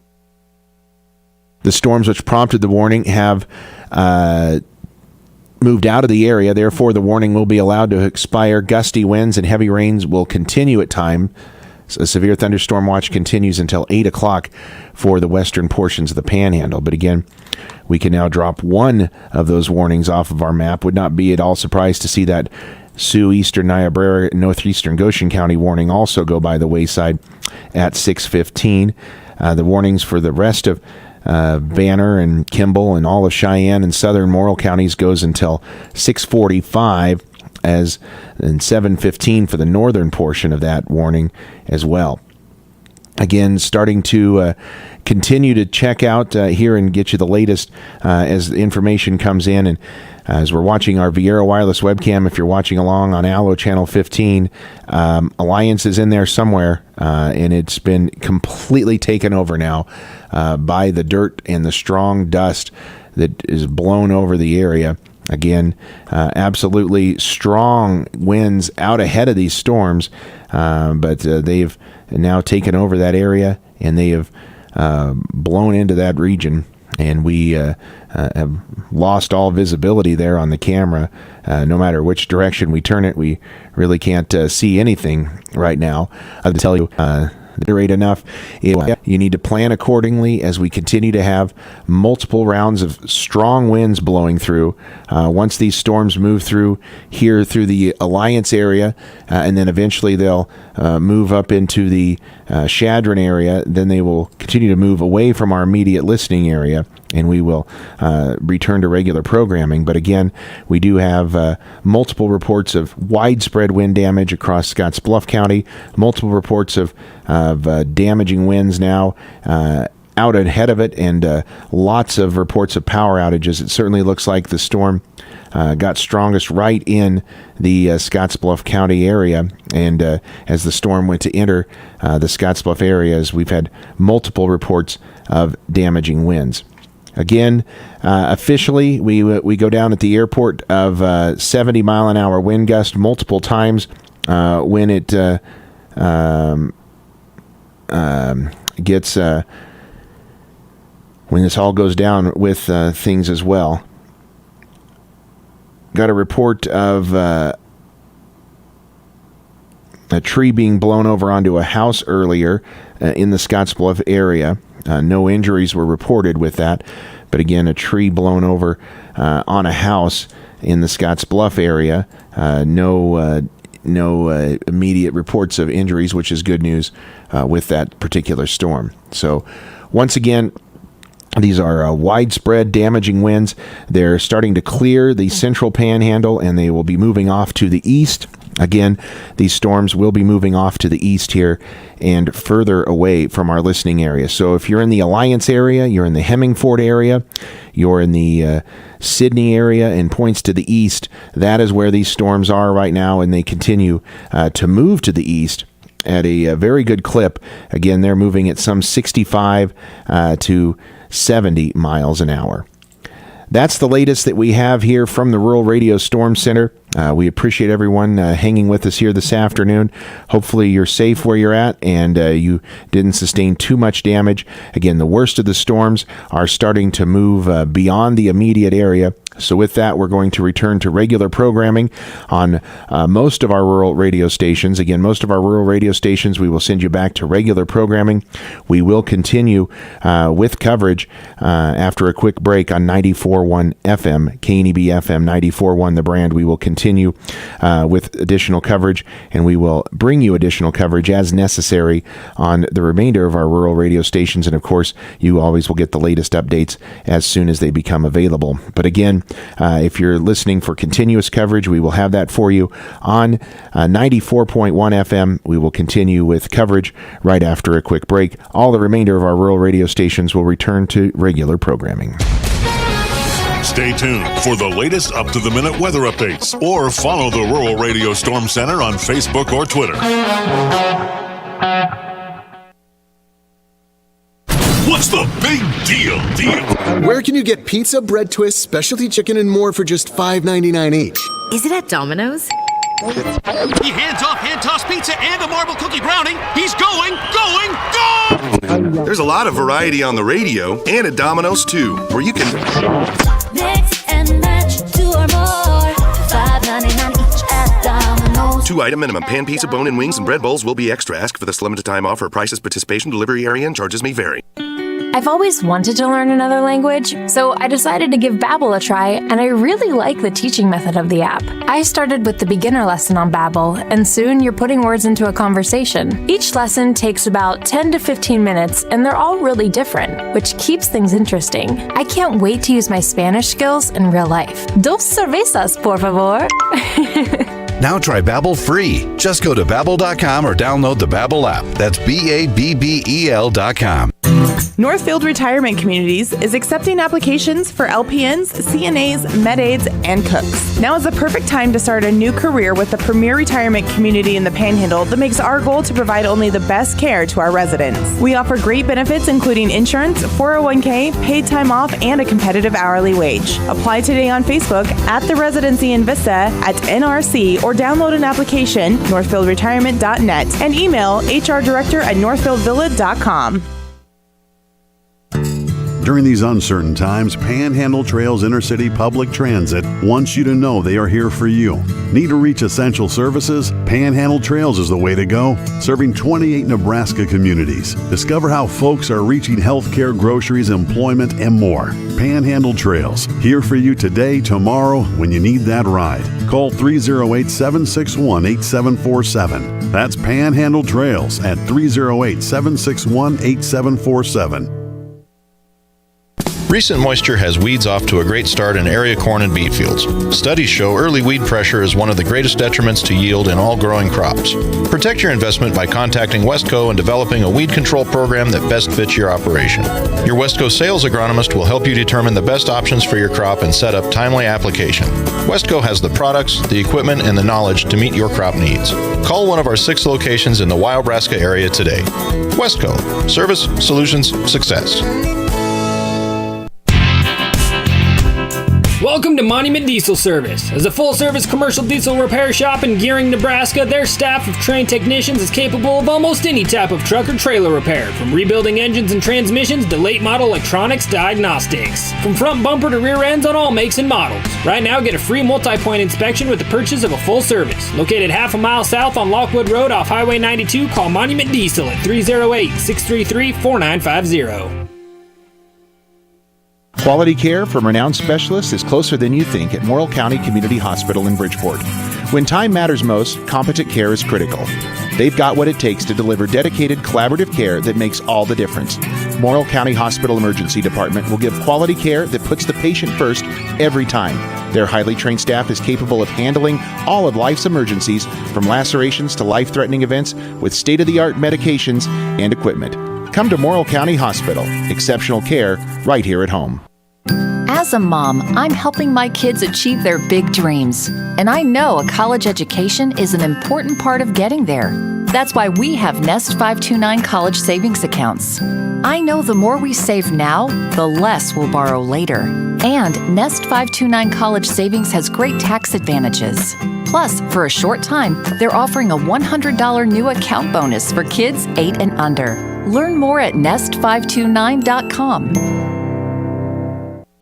The storms which prompted the warning have moved out of the area. Therefore, the warning will be allowed to expire. Gusty winds and heavy rains will continue at times A severe thunderstorm watch continues until 8 o'clock for the western portions of the Panhandle. But again, we can now drop one of those warnings off of our map. Would not be at all surprised to see that Sioux, Eastern Niobrara, Northeastern Goshen County warning also go by the wayside at 6:15. The warnings for the rest of Banner and Kimball and all of Cheyenne and southern Morrill counties goes until 6:45, as in 7:15 for the northern portion of that warning as well. Again, starting to continue to check out here and get you the latest as the information comes in. And as we're watching our Viera Wireless webcam, if you're watching along on Allo Channel 15, Alliance is in there somewhere, and it's been completely taken over now by the dirt and the strong dust that is blown over the area. Again, absolutely strong winds out ahead of these storms, but they've now taken over that area, and they have blown into that region, and we have lost all visibility there on the camera. No matter which direction we turn it, we really can't see anything right now. I'll tell you, rate enough. You need to plan accordingly as we continue to have multiple rounds of strong winds blowing through. Once these storms move through here through the Alliance area, and then eventually they'll move up into the Chadron area, then they will continue to move away from our immediate listening area, and we will return to regular programming. But again, we do have multiple reports of widespread wind damage across Scottsbluff County, multiple reports of damaging winds now out ahead of it, and lots of reports of power outages. It certainly looks like the storm got strongest right in the Scottsbluff County area, and as the storm went to enter the Scottsbluff areas, we've had multiple reports of damaging winds. Again, officially, we go down at the airport of 70 mile an hour wind gust multiple times when it gets when this all goes down with things as well. Got a report of a tree being blown over onto a house earlier in the Scottsbluff area. No injuries were reported with that, but again, a tree blown over on a house in the Scottsbluff area. No immediate reports of injuries, which is good news with that particular storm. So once again, these are widespread damaging winds. They're starting to clear the central panhandle, and they will be moving off to the east. Again, these storms will be moving off to the east here and further away from our listening area. So if you're in the Alliance area, you're in the Hemingford area, you're in the Sydney area and points to the east, that is where these storms are right now, and they continue to move to the east at a very good clip. Again, they're moving at some 65 to 70 miles an hour. That's the latest that we have here from the Rural Radio Storm Center. We appreciate everyone hanging with us here this afternoon. Hopefully you're safe where you're at, and you didn't sustain too much damage. Again, the worst of the storms are starting to move beyond the immediate area. So with that, we're going to return to regular programming on most of our rural radio stations. Again, most of our rural radio stations, we will send you back to regular programming. We will continue with coverage after a quick break on 94.1 FM, KNEB FM 94.1 The Brand. We will continue with additional coverage, and we will bring you additional coverage as necessary on the remainder of our rural radio stations. And of course, you always will get the latest updates as soon as they become available. But again, if you're listening for continuous coverage, we will have that for you on 94.1 FM. We will continue with coverage right after a quick break. All the remainder of our rural radio stations will return to regular programming. Stay tuned for the latest up-to-the-minute weather updates, or follow the Rural Radio Storm Center on Facebook or Twitter. What's the big deal? Where can you get pizza, bread twists, specialty chicken, and more for just $5.99 each? Is it at Domino's? He hands off hand-tossed pizza and a marble cookie brownie. He's going! There's a lot of variety on the radio and at Domino's too, where you can mix and match 2 or more. $5.99 each at Domino's. 2-item minimum. Pan pizza, bone-in wings, and bread bowls will be extra. Ask for this limited time offer. Prices, participation, delivery area, and charges may vary. I've always wanted to learn another language, so I decided to give Babbel a try, and I really like the teaching method of the app. I started with the beginner lesson on Babbel, and soon you're putting words into a conversation. Each lesson takes about 10 to 15 minutes, and they're all really different, which keeps things interesting. I can't wait to use my Spanish skills in real life. Dos cervezas, por favor. Now try Babbel free. Just go to Babbel.com or download the Babbel app. That's BABBEL.com. Northfield Retirement Communities is accepting applications for LPNs, CNAs, MedAids, and cooks. Now is the perfect time to start a new career with the premier retirement community in the Panhandle that makes our goal to provide only the best care to our residents. We offer great benefits including insurance, 401k, paid time off, and a competitive hourly wage. Apply today on Facebook at the Residency in Vista at NRC or download an application, northfieldretirement.net, and email hrdirector@northfieldvilla.com. During these uncertain times, Panhandle Trails Intercity Public Transit wants you to know they are here for you. Need to reach essential services? Panhandle Trails is the way to go. Serving 28 Nebraska communities. Discover how folks are reaching healthcare, groceries, employment, and more. Panhandle Trails, here for you today, tomorrow, when you need that ride. Call 308-761-8747. That's Panhandle Trails at 308-761-8747. Recent moisture has weeds off to a great start in area corn and beet fields. Studies show early weed pressure is one of the greatest detriments to yield in all growing crops. Protect your investment by contacting Westco and developing a weed control program that best fits your operation. Your Westco sales agronomist will help you determine the best options for your crop and set up timely application. Westco has the products, the equipment, and the knowledge to meet your crop needs. Call one of our 6 locations in the Wyobraska area today. Westco. Service, solutions, success. Welcome to Monument Diesel Service. As a full-service commercial diesel repair shop in Gearing, Nebraska, their staff of trained technicians is capable of almost any type of truck or trailer repair, from rebuilding engines and transmissions to late-model electronics diagnostics. From front bumper to rear ends on all makes and models. Right now, get a free multi-point inspection with the purchase of a full service. Located half a mile south on Lockwood Road off Highway 92, call Monument Diesel at 308-633-4950. Quality care from renowned specialists is closer than you think at Morrill County Community Hospital in Bridgeport. When time matters most, competent care is critical. They've got what it takes to deliver dedicated, collaborative care that makes all the difference. Morrill County Hospital Emergency Department will give quality care that puts the patient first every time. Their highly trained staff is capable of handling all of life's emergencies, from lacerations to life-threatening events, with state-of-the-art medications and equipment. Come to Morrill County Hospital. Exceptional care right here at home. As a mom, I'm helping my kids achieve their big dreams. And I know a college education is an important part of getting there. That's why we have Nest 529 college savings accounts. I know the more we save now, the less we'll borrow later. And Nest 529 college savings has great tax advantages. Plus, for a short time, they're offering a $100 new account bonus for kids 8 and under. Learn more at nest529.com.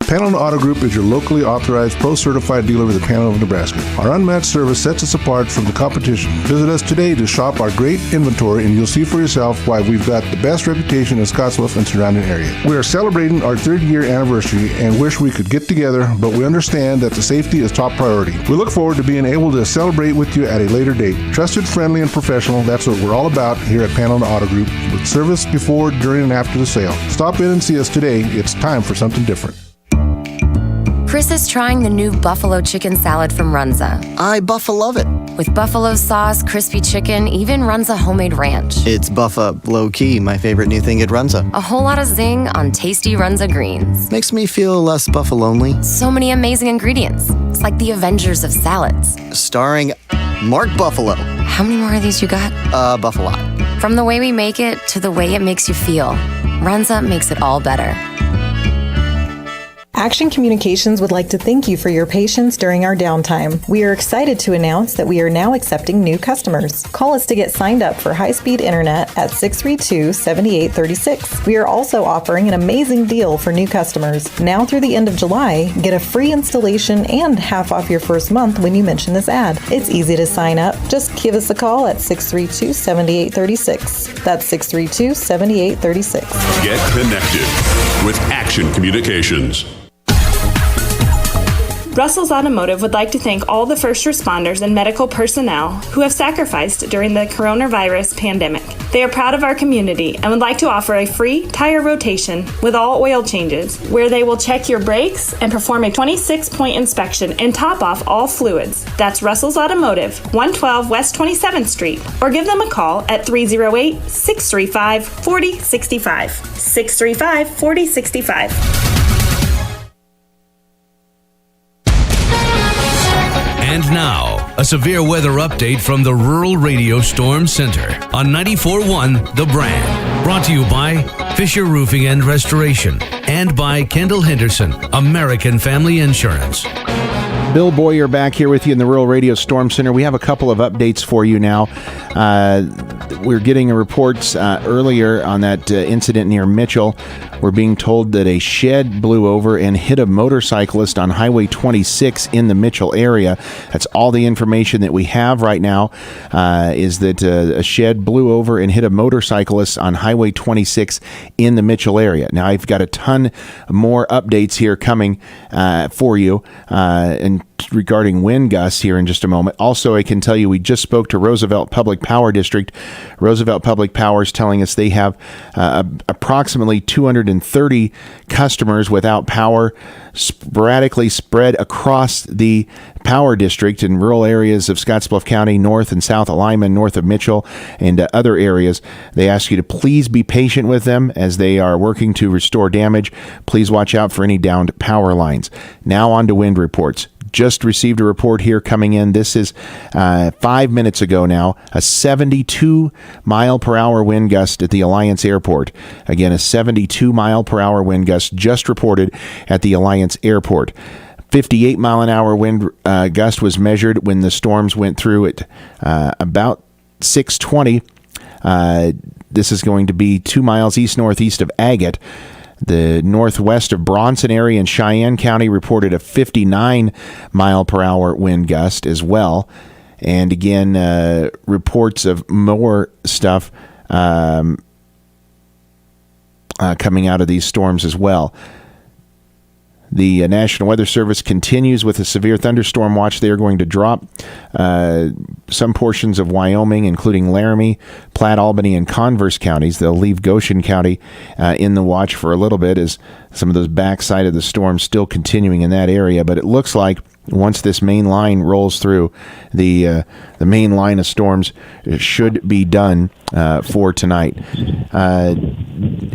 Panhandle Auto Group is your locally authorized pro-certified dealer with the Panhandle of Nebraska. Our unmatched service sets us apart from the competition. Visit us today to shop our great inventory, and you'll see for yourself why we've got the best reputation in Scottsbluff and surrounding area. We are celebrating our 3rd-year anniversary and wish we could get together, but we understand that the safety is top priority. We look forward to being able to celebrate with you at a later date. Trusted, friendly, and professional, that's what we're all about here at Panhandle Auto Group, with service before, during, and after the sale. Stop in and see us today. It's time for something different. Chris is trying the new buffalo chicken salad from Runza. I love it. With buffalo sauce, crispy chicken, even Runza homemade ranch. It's buffa low-key, my favorite new thing at Runza. A whole lot of zing on tasty Runza greens. Makes me feel less buffa-lonely. So many amazing ingredients. It's like the Avengers of salads. Starring Mark Buffalo. How many more of these you got? Buffalo. From the way we make it to the way it makes you feel, Runza makes it all better. Action Communications would like to thank you for your patience during our downtime. We are excited to announce that we are now accepting new customers. Call us to get signed up for high-speed internet at 632-7836. We are also offering an amazing deal for new customers. Now through the end of July, get a free installation and half off your first month when you mention this ad. It's easy to sign up. Just give us a call at 632-7836. That's 632-7836. Get connected with Action Communications. Russell's Automotive would like to thank all the first responders and medical personnel who have sacrificed during the coronavirus pandemic. They are proud of our community and would like to offer a free tire rotation with all oil changes, where they will check your brakes and perform a 26-point inspection and top off all fluids. That's Russell's Automotive, 112 West 27th Street, or give them a call at 308-635-4065. 635-4065. And now, a severe weather update from the Rural Radio Storm Center on 94.1 The Brand. Brought to you by Fisher Roofing and Restoration and by Kendall Henderson, American Family Insurance. Bill Boyer back here with you in the Rural Radio Storm Center. We have a couple of updates for you now. We're getting reports earlier on that incident near Mitchell. We're being told that a shed blew over and hit a motorcyclist on Highway 26 in the Mitchell area. That's all the information that we have right now, is that a shed blew over and hit a motorcyclist on Highway 26 in the Mitchell area. Now, I've got a ton more updates here coming for you, and regarding wind gusts here in just a moment. Also, I can tell you we just spoke to Roosevelt Public Power District. Roosevelt Public Power is telling us they have approximately 230 customers without power, sporadically spread across the power district in rural areas of Scottsbluff County, north and south alignment, north of Mitchell, and other areas. They ask you to please be patient with them as they are working to restore damage. Please watch out for any downed power lines. Now on to wind reports. Just received a report here coming in. This is 5 minutes ago now. A 72-mile-per-hour wind gust at the Alliance Airport. Again, a 72-mile-per-hour wind gust just reported at the Alliance Airport. 58-mile-an-hour wind gust was measured when the storms went through at about 6:20. This is going to be 2 miles east-northeast of Agate. The northwest of Bronson area in Cheyenne County reported a 59-mile-per-hour wind gust as well. And again, reports of more stuff coming out of these storms as well. The National Weather Service continues with a severe thunderstorm watch. They are going to drop some portions of Wyoming, including Laramie, Platte, Albany, and Converse counties. They'll leave Goshen County in the watch for a little bit as some of those backside of the storm still continuing in that area. But it looks like once this main line rolls through, the main line of storms should be done for tonight.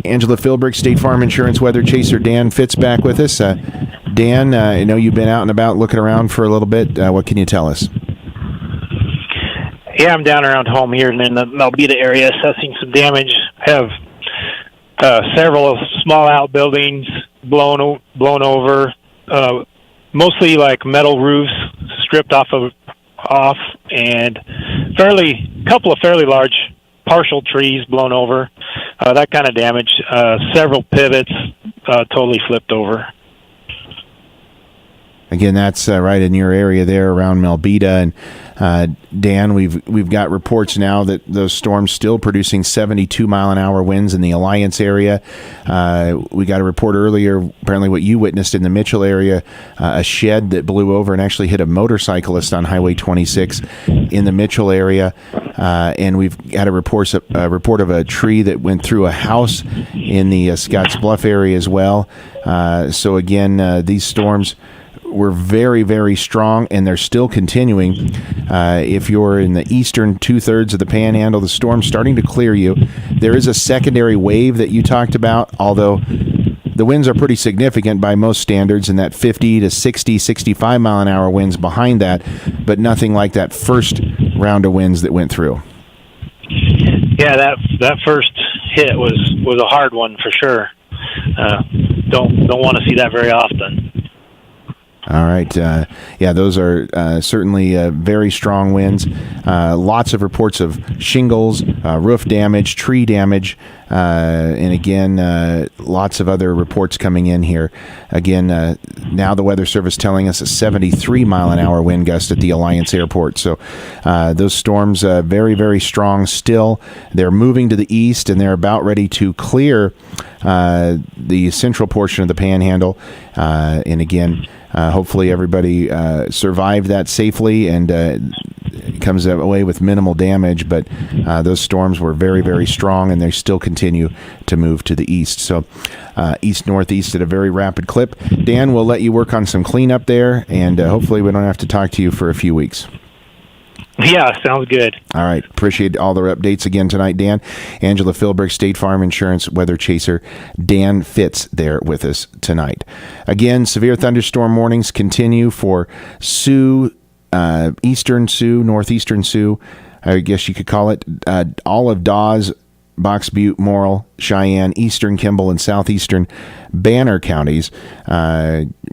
Angela Philbrick, State Farm Insurance Weather Chaser Dan Fitz back with us. Dan, I know you've been out and about looking around for a little bit. What can you tell us? Yeah, I'm down around home here in the Melbeta area assessing some damage. I have several small outbuildings blown over, mostly like metal roofs stripped off, and couple of fairly large partial trees blown over. That kind of damage. Several pivots totally flipped over. Again, that's right in your area there around Melbeta. And Dan, we've got reports now that those storms still producing 72-mile-an-hour winds in the Alliance area. We got a report earlier, apparently what you witnessed in the Mitchell area, a shed that blew over and actually hit a motorcyclist on Highway 26 in the Mitchell area. And we've had a report of a tree that went through a house in the Scottsbluff area as well. So again, these storms were very, very strong, and they're still continuing. If you're in the eastern two-thirds of the Panhandle, the storm's starting to clear you. There is a secondary wave that you talked about, although the winds are pretty significant by most standards, and that 50 to 60, 65-mile-an-hour winds behind that, but nothing like that first round of winds that went through. Yeah, that first hit was a hard one for sure. don't want to see that very often. All right. Those are certainly very strong winds. Lots of reports of shingles, roof damage, tree damage, and again, lots of other reports coming in here. Again, now the Weather Service telling us a 73-mile-an-hour wind gust at the Alliance Airport. So those storms, very, very strong still. They're moving to the east, and they're about ready to clear the central portion of the Panhandle. And again, hopefully everybody survived that safely and comes away with minimal damage. But those storms were very, very strong, and they still continue to move to the east. So east-northeast at a very rapid clip. Dan, we'll let you work on some cleanup there, and hopefully we don't have to talk to you for a few weeks. Yeah, sounds good. All right. Appreciate all the updates again tonight, Dan. Angela Philbrick, State Farm Insurance Weather Chaser. Dan Fitz there with us tonight. Again, severe thunderstorm warnings continue for Sioux, eastern Sioux, northeastern Sioux, I guess you could call it, all of Dawes, Box Butte, Morrill, Cheyenne, eastern Kimball, and southeastern Banner counties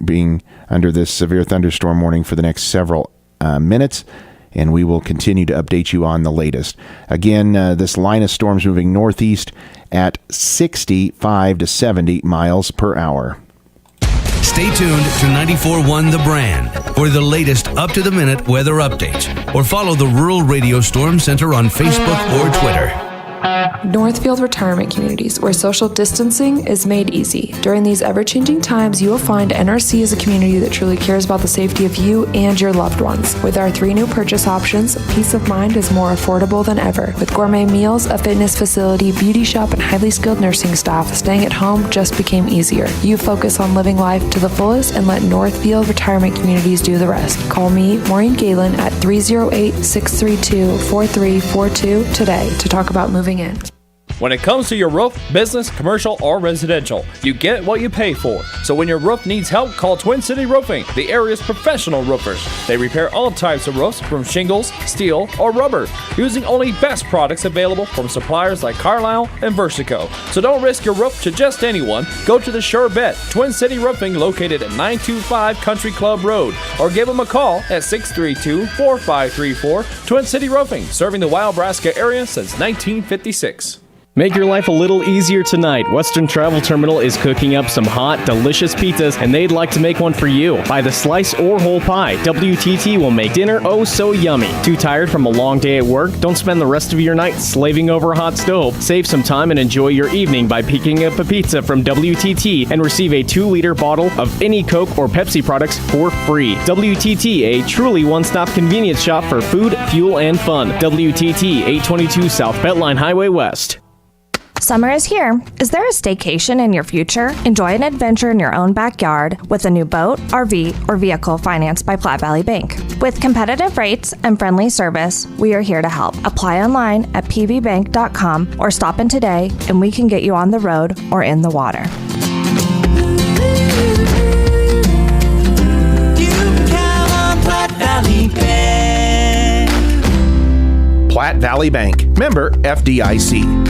being under this severe thunderstorm warning for the next several minutes. And we will continue to update you on the latest. Again, this line of storms moving northeast at 65 to 70 miles per hour. Stay tuned to 94.1 The Brand for the latest up-to-the-minute weather updates, or follow the Rural Radio Storm Center on Facebook or Twitter. Northfield Retirement Communities, where social distancing is made easy. During these ever-changing times, you will find NRC is a community that truly cares about the safety of you and your loved ones. With our 3 new purchase options, peace of mind is more affordable than ever. With gourmet meals, a fitness facility, beauty shop, and highly skilled nursing staff, staying at home just became easier. You focus on living life to the fullest and let Northfield Retirement Communities do the rest. Call me, Maureen Galen, at 308-632-4342 today to talk about moving in. When it comes to your roof, business, commercial, or residential, you get what you pay for. So when your roof needs help, call Twin City Roofing, the area's professional roofers. They repair all types of roofs, from shingles, steel, or rubber, using only best products available from suppliers like Carlisle and Versico. So don't risk your roof to just anyone. Go to the Sure Bet, Twin City Roofing, located at 925 Country Club Road, or give them a call at 632-4534. Twin City Roofing, serving the Wyobraska area since 1956. Make your life a little easier tonight. Western Travel Terminal is cooking up some hot, delicious pizzas, and they'd like to make one for you. By the slice or whole pie, WTT will make dinner oh so yummy. Too tired from a long day at work? Don't spend the rest of your night slaving over a hot stove. Save some time and enjoy your evening by picking up a pizza from WTT and receive a 2-liter bottle of any Coke or Pepsi products for free. WTT, a truly one-stop convenience shop for food, fuel, and fun. WTT, 822 South Beltline Highway West. Summer is here. Is there a staycation in your future? Enjoy an adventure in your own backyard with a new boat, RV, or vehicle financed by Platte Valley Bank. With competitive rates and friendly service, we are here to help. Apply online at pbbank.com or stop in today and we can get you on the road or in the water. You can count on Platte Valley Bank. Platte Valley Bank, member FDIC.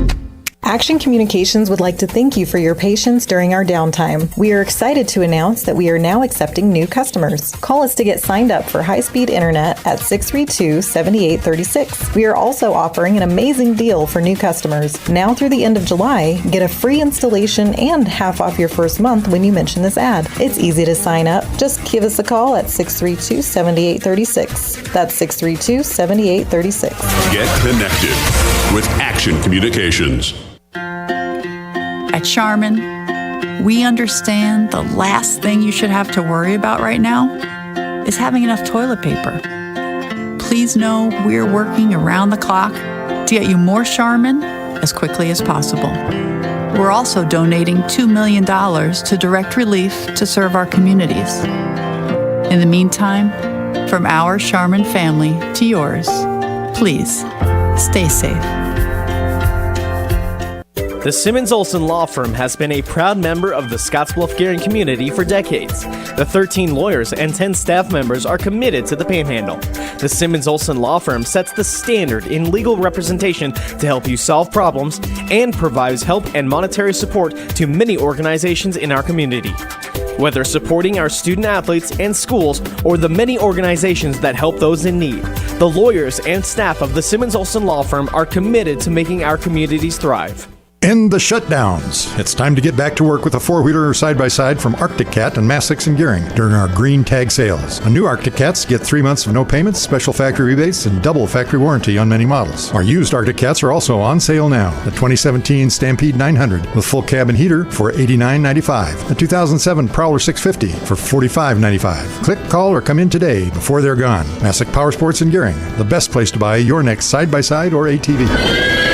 Action Communications would like to thank you for your patience during our downtime. We are excited to announce that we are now accepting new customers. Call us to get signed up for high-speed internet at 632-7836. We are also offering an amazing deal for new customers. Now through the end of July, get a free installation and half off your first month when you mention this ad. It's easy to sign up. Just give us a call at 632-7836. That's 632-7836. Get connected with Action Communications. At Charmin, we understand the last thing you should have to worry about right now is having enough toilet paper. Please know we're working around the clock to get you more Charmin as quickly as possible. We're also donating $2 million to Direct Relief to serve our communities. In the meantime, from our Charmin family to yours, please stay safe. The Simmons Olson Law Firm has been a proud member of the Scottsbluff Gearing community for decades. The 13 lawyers and 10 staff members are committed to the Panhandle. The Simmons Olson Law Firm sets the standard in legal representation to help you solve problems and provides help and monetary support to many organizations in our community. Whether supporting our student athletes and schools or the many organizations that help those in need, the lawyers and staff of the Simmons Olson Law Firm are committed to making our communities thrive. End the shutdowns. It's time to get back to work with a four-wheeler or side-by-side from Arctic Cat and Massix and Gearing during our Green Tag sales. On new Arctic Cats, get 3 months of no payments, special factory rebates, and double factory warranty on many models. Our used Arctic Cats are also on sale now. The 2017 Stampede 900 with full cabin heater for $89.95. The 2007 Prowler 650 for $45.95. Click, call, or come in today before they're gone. Massix Power Sports and Gearing, the best place to buy your next side-by-side or ATV.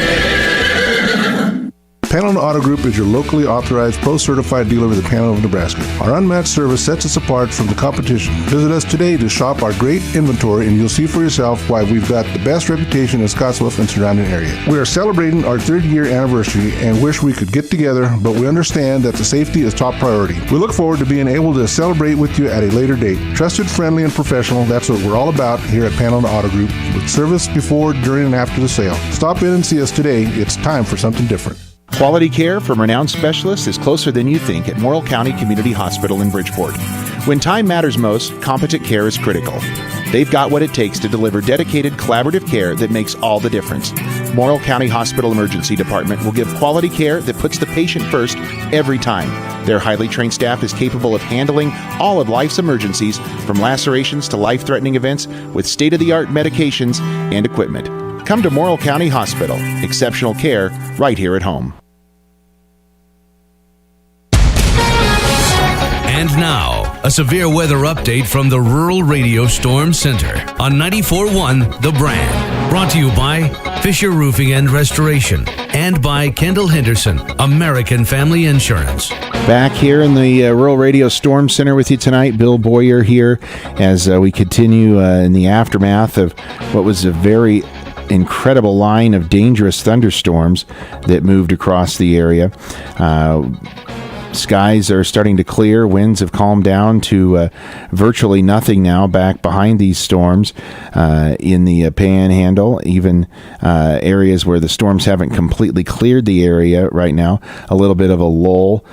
Panhandle Auto Group is your locally authorized pro-certified dealer with the Panhandle of Nebraska. Our unmatched service sets us apart from the competition. Visit us today to shop our great inventory and you'll see for yourself why we've got the best reputation in Scottsbluff and surrounding area. We are celebrating our 3rd year anniversary and wish we could get together, but we understand that the safety is top priority. We look forward to being able to celebrate with you at a later date. Trusted, friendly, and professional, that's what we're all about here at Panhandle Auto Group, with service before, during, and after the sale. Stop in and see us today. It's time for something different. Quality care from renowned specialists is closer than you think at Morrill County Community Hospital in Bridgeport. When time matters most, competent care is critical. They've got what it takes to deliver dedicated, collaborative care that makes all the difference. Morrill County Hospital Emergency Department will give quality care that puts the patient first every time. Their highly trained staff is capable of handling all of life's emergencies, from lacerations to life-threatening events, with state-of-the-art medications and equipment. Come to Morrill County Hospital. Exceptional care right here at home. And now, a severe weather update from the Rural Radio Storm Center on 94.1 The Brand. Brought to you by Fisher Roofing and Restoration and by Kendall Henderson, American Family Insurance. Back here in the Rural Radio Storm Center with you tonight. Bill Boyer here as we continue in the aftermath of what was a very incredible line of dangerous thunderstorms that moved across the area. Skies are starting to clear. Winds have calmed down to virtually nothing now back behind these storms in the Panhandle. Even areas where the storms haven't completely cleared the area right now. A little bit of a lull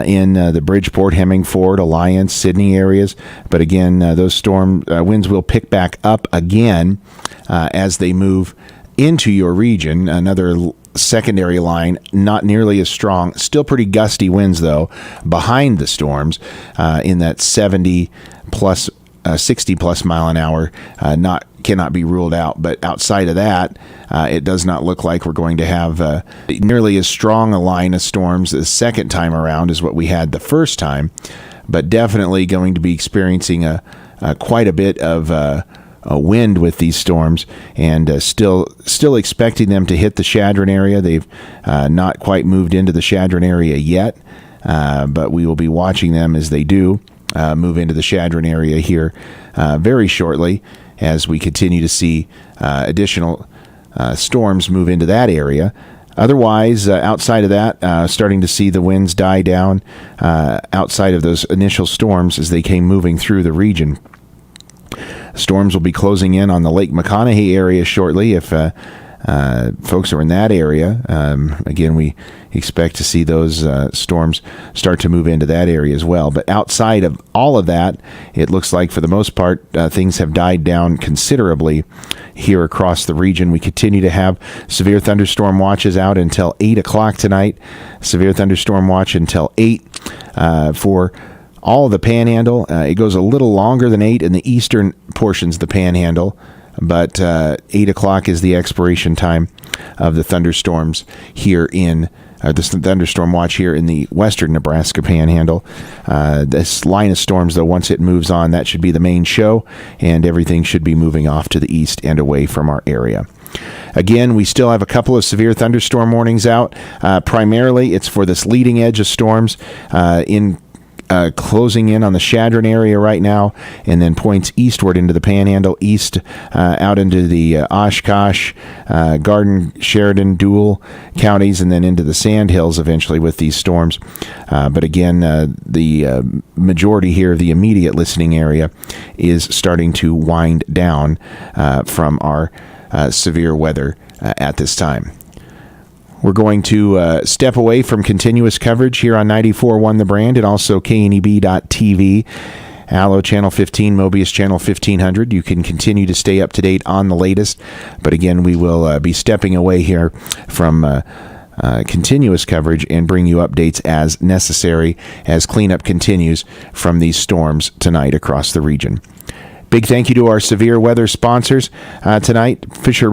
in the Bridgeport, Hemmingford, Alliance, Sydney areas. But again, those storm winds will pick back up again as they move into your region. Another secondary line, not nearly as strong, still pretty gusty winds though behind the storms in that 70 plus 60 plus mile an hour. Cannot be ruled out, but outside of that, it does not look like we're going to have nearly as strong a line of storms the second time around as what we had the first time, but definitely going to be experiencing quite a bit of a wind with these storms, and still expecting them to hit the Chadron area. They've not quite moved into the Chadron area yet, but we will be watching them as they do move into the Chadron area here very shortly as we continue to see additional storms move into that area. Otherwise, outside of that, starting to see the winds die down outside of those initial storms as they came moving through the region. Storms will be closing in on the Lake McConaughey area shortly. If folks are in that area, again, we expect to see those storms start to move into that area as well. But outside of all of that, it looks like for the most part, things have died down considerably here across the region. We continue to have severe thunderstorm watches out until 8 o'clock tonight. Severe thunderstorm watch until 8 for all of the Panhandle. It goes a little longer than 8 in the eastern portions of the Panhandle, but 8 o'clock is the expiration time of the thunderstorms here in the thunderstorm watch here in the western Nebraska Panhandle. This line of storms, though, once it moves on, that should be the main show, and everything should be moving off to the east and away from our area. Again, we still have a couple of severe thunderstorm warnings out. Primarily, it's for this leading edge of storms in closing in on the Chadron area right now, and then points eastward into the Panhandle, east out into the Oshkosh, Garden, Sheridan, Dual counties, and then into the Sandhills eventually with these storms. But again, the majority here of the immediate listening area is starting to wind down from our severe weather at this time. We're going to step away from continuous coverage here on 94.1 The Brand and also KNEB.TV. Allo Channel 15, Mobius Channel 1500. You can continue to stay up to date on the latest. But again, we will be stepping away here from continuous coverage and bring you updates as necessary as cleanup continues from these storms tonight across the region. Big thank you to our severe weather sponsors tonight. Fisher